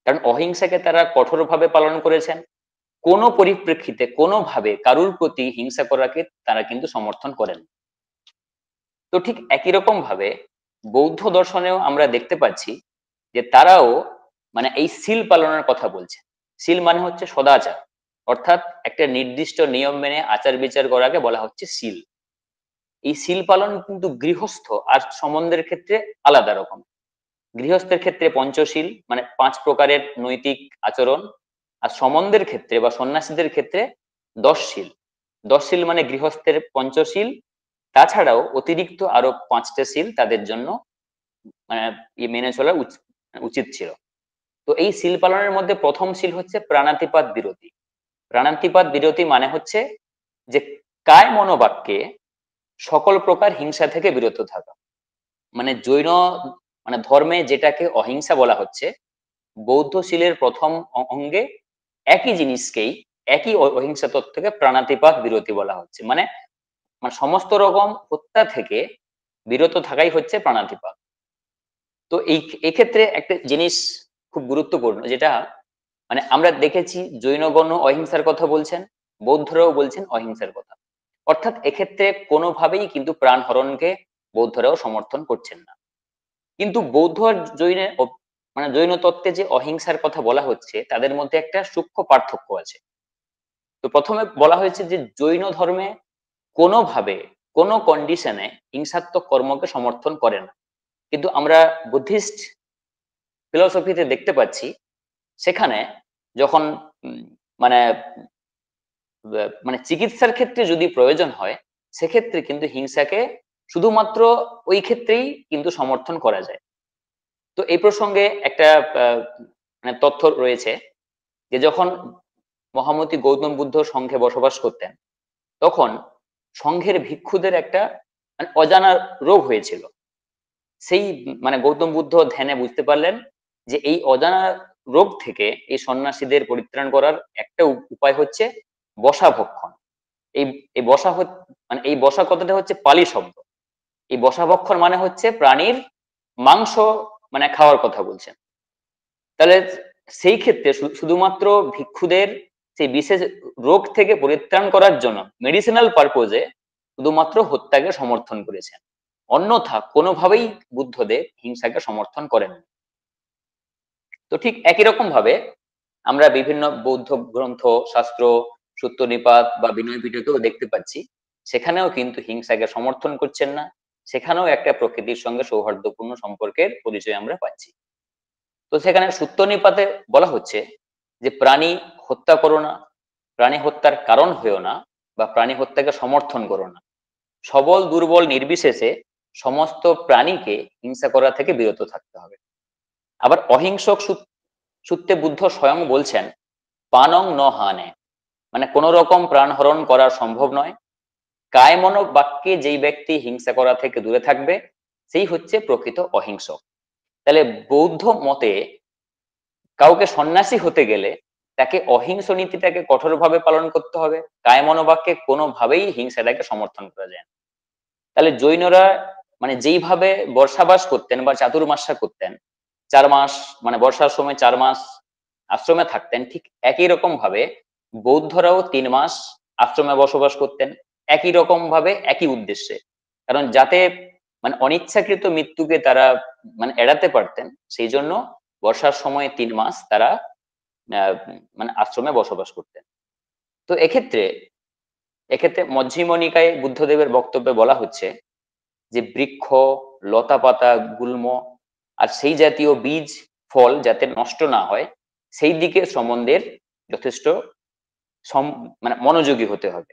কারণ অহিংসাকে তারা কঠোরভাবে পালন করেছেন, কোনো পরিপ্রেক্ষিতে কোনোভাবে কারুর প্রতি হিংসা করাকে তারা কিন্তু সমর্থন করেন। তো ঠিক একই রকম ভাবে বৌদ্ধ দর্শনেও আমরা দেখতে পাচ্ছি যে তারাও মানে এই শীল পালনের কথা বলছে। শীল মানে হচ্ছে সদাচার, অর্থাৎ একটা নির্দিষ্ট নিয়ম মেনে আচার বিচার করাকে বলা হচ্ছে শীল। এই শীল পালন কিন্তু গৃহস্থ আর সম্বন্ধের ক্ষেত্রে আলাদা রকম। গৃহস্থের ক্ষেত্রে পঞ্চশীল মানে 5 প্রকারের নৈতিক আচরণ, আর সম্বন্ধের ক্ষেত্রে বা সন্ন্যাসীদের ক্ষেত্রে 10 শীল। 10 শীল মানে গৃহস্থের পঞ্চশীল, তাছাড়াও অতিরিক্ত আরো 5টা শীল তাদের জন্য মানে মেনে চলা উচিত ছিল। তো এই সিল পালনের মধ্যে প্রথম সিল হচ্ছে প্রাণাতিপাত বিরতি। প্রাণাতিপাত বিরতি মানে হচ্ছে যে কায় মনোবাক্যে সকল প্রকার হিংসা থেকে বিরত থাকা। মানে জৈন মানে ধর্মে যেটাকে অহিংসা বলা হচ্ছে, বৌদ্ধ শিলের প্রথম অঙ্গে একই জিনিসকেই, একই অহিংসা তত্ত্ব থেকে প্রাণাতিপাত বিরতি বলা হচ্ছে। মানে মানে সমস্ত রকম হত্যা থেকে বিরত থাকাই হচ্ছে প্রাণাতিপাত। তো এই ক্ষেত্রে একটা জিনিস খুব গুরুত্বপূর্ণ, যেটা মানে আমরা দেখেছি জৈনগণ অহিংসার কথা বলছেন, বৌদ্ধরাও বলছেন অহিংসার কথা। অর্থাৎ এক্ষেত্রে কোনোভাবেই কিন্তু প্রাণ হরণকে বৌদ্ধরাও সমর্থন করছেন না। কিন্তু বৌদ্ধ আর জৈনের মানে জৈন তত্ত্বে যে অহিংসার কথা বলা হচ্ছে, তাদের মধ্যে একটা সূক্ষ্ম পার্থক্য আছে। তো প্রথমে বলা হয়েছে যে জৈন ধর্মে কোনোভাবে কোনো কন্ডিশনে হিংসাত্মক কর্মকে সমর্থন করে না। কিন্তু আমরা বুদ্ধিস্ট ফিলোসফিতে দেখতে পাচ্ছি, সেখানে যখন মানে মানে চিকিৎসার ক্ষেত্রে যদি প্রয়োজন হয়, সেক্ষেত্রে কিন্তু হিংসাকে শুধুমাত্র ওই ক্ষেত্রেই কিন্তু সমর্থন করা যায়। তো এই প্রসঙ্গে একটা মানে তথ্য রয়েছে, যে যখন মহামতি গৌতম বুদ্ধ সংঘে বসবাস করতেন, তখন সংঘের ভিক্ষুদের একটা মানে অজানা রোগ হয়েছিল। সেই মানে গৌতম বুদ্ধ ধ্যানে বুঝতে পারলেন যে এই অজানা রোগ থেকে এই সন্ন্যাসীদের পরিত্রাণ করার একটা উপায় হচ্ছে বসা ভক্ষণ। এই এই বসা মানে এই বসা কথাটা হচ্ছে পালি শব্দ। এই বসা ভক্ষণ মানে হচ্ছে প্রাণীর মাংস মানে খাওয়ার কথা বলছেন। তাহলে সেই ক্ষেত্রে শুধুমাত্র ভিক্ষুদের সেই বিশেষ রোগ থেকে পরিত্রাণ করার জন্য মেডিসিনাল পারপোজে শুধুমাত্র হত্যাকে সমর্থন করেছেন, অন্যথা কোনোভাবেই বুদ্ধদেব হিংসাকে সমর্থন করেন। তো ঠিক একই রকম ভাবে আমরা বিভিন্ন বৌদ্ধ গ্রন্থ, শাস্ত্র, সূত্র নিপাত বা বিনয় পিটকেও দেখতে পাচ্ছি, সেখানেও কিন্তু হিংসাকে সমর্থন করছেন না, সেখানেও একটা প্রকৃতির সঙ্গে সৌহার্দ্যপূর্ণ সম্পর্কের পরিচয় আমরা পাচ্ছি। তো সেখানে সূত্র নিপাতে বলা হচ্ছে যে প্রাণী হত্যা করো না, প্রাণী হত্যার কারণ হয়েও না, বা প্রাণী হত্যাকে সমর্থন করো না। সবল দুর্বল নির্বিশেষে সমস্ত প্রাণীকে হিংসা করা থেকে বিরত থাকতে হবে। আবার অহিংসক সূত্রে বুদ্ধ স্বয়ং বলছেন পানং ন হানে, মানে কোন রকম প্রাণহরণ করা সম্ভব নয়। কায় মনো বাক্যে যেই ব্যক্তি হিংসা করা থেকে দূরে থাকবে, সেই হচ্ছে প্রকৃত অহিংসক। তাহলে বৌদ্ধ মতে কাউকে সন্ন্যাসী হতে গেলে তাকে অহিংস নীতিটাকে কঠোরভাবে পালন করতে হবে, কায় মনোবাক্যে কোনোভাবেই হিংসাটাকে সমর্থন করা যায় না। তাহলে জৈনরা মানে যেইভাবে বর্ষাবাস করতেন বা চাতুর্মাস্যা করতেন, 4 মাস মানে বর্ষার সময় 4 মাস আশ্রমে থাকতেন, ঠিক একই রকম ভাবে বৌদ্ধরাও 3 মাস আশ্রমে বসবাস করতেন, একই রকম ভাবে একই উদ্দেশ্যে। কারণ যাতে মানে অনিচ্ছাকৃত মৃত্যুকে তারা মানে এড়াতে পারতেন, সেই জন্য বর্ষার সময় 3 মাস তারা মানে আশ্রমে বসবাস করতেন। তো এক্ষেত্রে এক্ষেত্রে মজঝিম নিকায়ে বুদ্ধদেবের বক্তব্যে বলা হচ্ছে যে বৃক্ষ, লতা পাতা, গুল্ম আর সেই জাতীয় বীজ ফল যাতে নষ্ট না হয়, সেই দিকে সম্বন্ধের যথেষ্ট মানে মনোযোগী হতে হবে।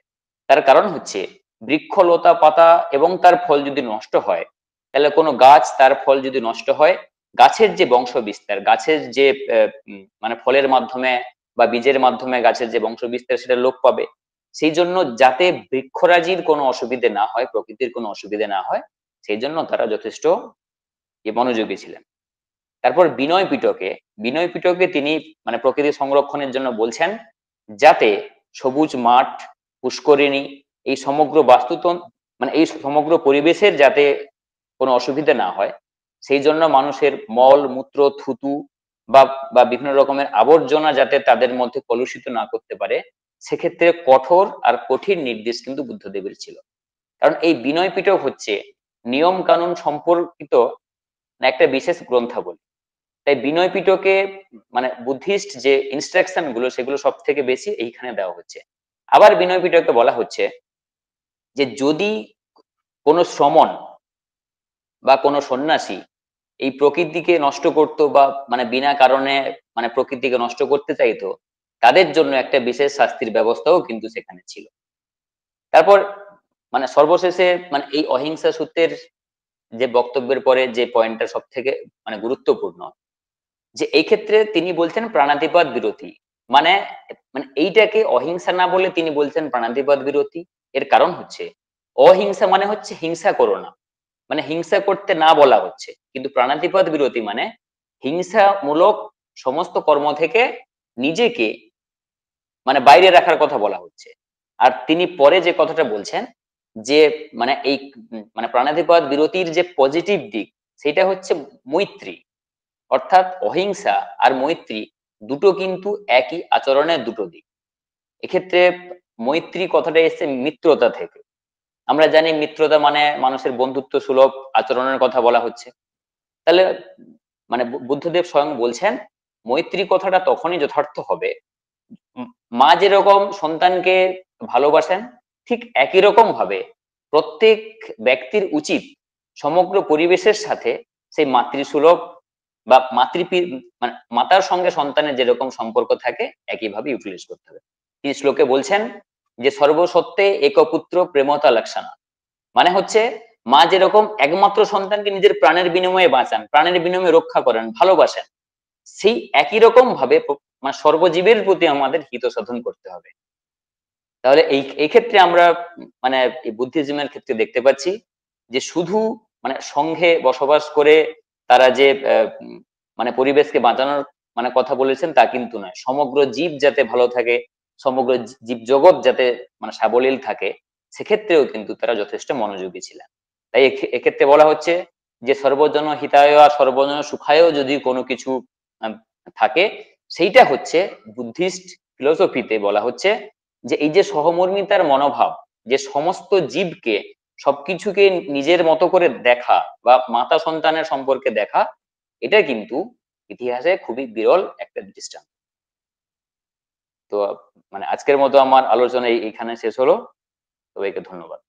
তার কারণ হচ্ছে বৃক্ষ, লতা পাতা এবং তার ফল যদি নষ্ট হয়, তাহলে কোনো গাছ তার ফল যদি নষ্ট হয়, গাছের যে বংশ বিস্তার, গাছের যে মানে ফলের মাধ্যমে বা বীজের মাধ্যমে গাছের যে বংশ বিস্তার, সেটা লোপ পাবে। সেই জন্য যাতে বৃক্ষরাজির কোনো অসুবিধে না হয়, প্রকৃতির কোনো অসুবিধে না হয়, সেই জন্য তারা যথেষ্ট মনোযোগী ছিলেন। তারপর বিনয় পিটকে তিনি মানে প্রকৃতি সংরক্ষণের জন্য বলছেন যাতে সবুজ মাঠ, পুষ্করিণী, এই সমগ্র বাস্তুতন্ত্র মানে এই সমগ্র পরিবেশের যাতে কোনো অসুবিধা না হয়, সেই জন্য মানুষের মল মূত্র, থুতু বা বা বিভিন্ন রকমের আবর্জনা যাতে তাদের মধ্যে কলুষিত না করতে পারে, সেক্ষেত্রে কঠোর আর কঠিন নির্দেশ কিন্তু বুদ্ধদেবের ছিল। কারণ এই বিনয় পিটক হচ্ছে নিয়ম কানুন সম্পর্কিত একটা বিশেষ গ্রন্থাবলী। তাই বিনয় পিটকে মানে বুদ্ধিস্ট যে ইনস্ট্রাকশন গুলো, সেগুলো সব থেকে বেশি এইখানে দেওয়া হচ্ছে। আবার বিনয় পিটকে বলা হচ্ছে যে যদি কোনো শ্রমণ বা কোনো সন্ন্যাসী এই প্রকৃতিকে নষ্ট করত বা মানে বিনা কারণে মানে প্রকৃতিকে নষ্ট করতে চাইতো, তাদের জন্য একটা বিশেষ শাস্তির ব্যবস্থাও কিন্তু সেখানে ছিল। তারপর মানে সর্বশেষে মানে এই অহিংসা সূত্রের যে বক্তব্যের পরে যে পয়েন্টটা সব থেকে মানে গুরুত্বপূর্ণ, যে এই ক্ষেত্রে তিনি বলছেন প্রাণাতিপাত বিরতি, মানে মানে এইটাকে অহিংসা না বলে তিনি বলছেন প্রাণাতিপাত বিরতি। এর কারণ হচ্ছে অহিংসা মানে হচ্ছে হিংসা করো না, মানে হিংসা করতে না বলা হচ্ছে, কিন্তু প্রাণাতিপাত বিরতি মানে হিংসামূলক সমস্ত কর্ম থেকে নিজেকে মানে বাইরে রাখার কথা বলা হচ্ছে। আর তিনি পরে যে কথাটা বলছেন যে মানে এই মানে প্রাণাতিপাত বিরতির যে পজিটিভ দিক সেটা হচ্ছে মৈত্রী, অর্থাৎ অহিংসা আর মৈত্রী দুটো কিন্তু একই আচরণের দুটো দিক। এক্ষেত্রে মৈত্রী কথাটা এসছে মিত্রতা থেকে। আমরা জানি মিত্রতা মানে মানুষের বন্ধুত্ব সুলভ আচরণের কথা বলা হচ্ছে। তাহলে মানে বুদ্ধদেব স্বয়ং বলছেন মৈত্রী কথাটা তখনই যথার্থ হবে, মা যেরকম সন্তানকে ভালোবাসেন ঠিক একই রকম ভাবে প্রত্যেক ব্যক্তির উচিত সমগ্র পরিবেশের সাথে সেই মাতৃসুলভ বা মানে মাতার সঙ্গে সন্তানের যেরকম সম্পর্ক থাকে একইভাবে ইউটিলাইজ করতে হবে। তিনি শ্লোকে বলছেন যে সর্বসত্ত্বে একপুত্র প্রেমতা লক্ষণা, মানে হচ্ছে মা যেরকম একমাত্র সন্তানকে নিজের প্রাণের বিনিময়ে বাঁচান, প্রাণের বিনিময়ে রক্ষা করেন, ভালোবাসেন, সেই একই রকম ভাবে মানে সর্বজীবের প্রতি আমাদের হিত সাধন করতে হবে। তাহলে এই ক্ষেত্রে আমরা মানে এই বুদ্ধিজমের ক্ষেত্রে দেখতে পাচ্ছি যে শুধু মানে সংঘে বসবাস করে তারা যে মানে পরিবেশকে বাঁচানোর মানে কথা বলেছেন তা কিন্তু নয়, সমগ্র জীব যাতে ভালো থাকে, সমগ্র জীব জগৎ যাতে মানে সাবলীল থাকে, সেক্ষেত্রেও কিন্তু তারা যথেষ্ট মনোযোগী ছিলেন। তাই এক্ষেত্রে বলা হচ্ছে যে সর্বজন হিতায় আর সর্বজন সুখায়ও যদি কোনো কিছু থাকে, সেইটা হচ্ছে বুদ্ধিস্ট ফিলোসফিতে বলা হচ্ছে যে এই যে সহমর্মিতার মনোভাব, যে সমস্ত জীবকে সবকিছুকে নিজের মতো করে দেখা বা মাতা সন্তানের সম্পর্কে দেখা, এটা কিন্তু ইতিহাসে খুবই বিরল একটা দৃষ্টান্ত। তো মানে আজকের মতো আমার আলোচনা এইখানে শেষ হলো। সবাইকে ধন্যবাদ।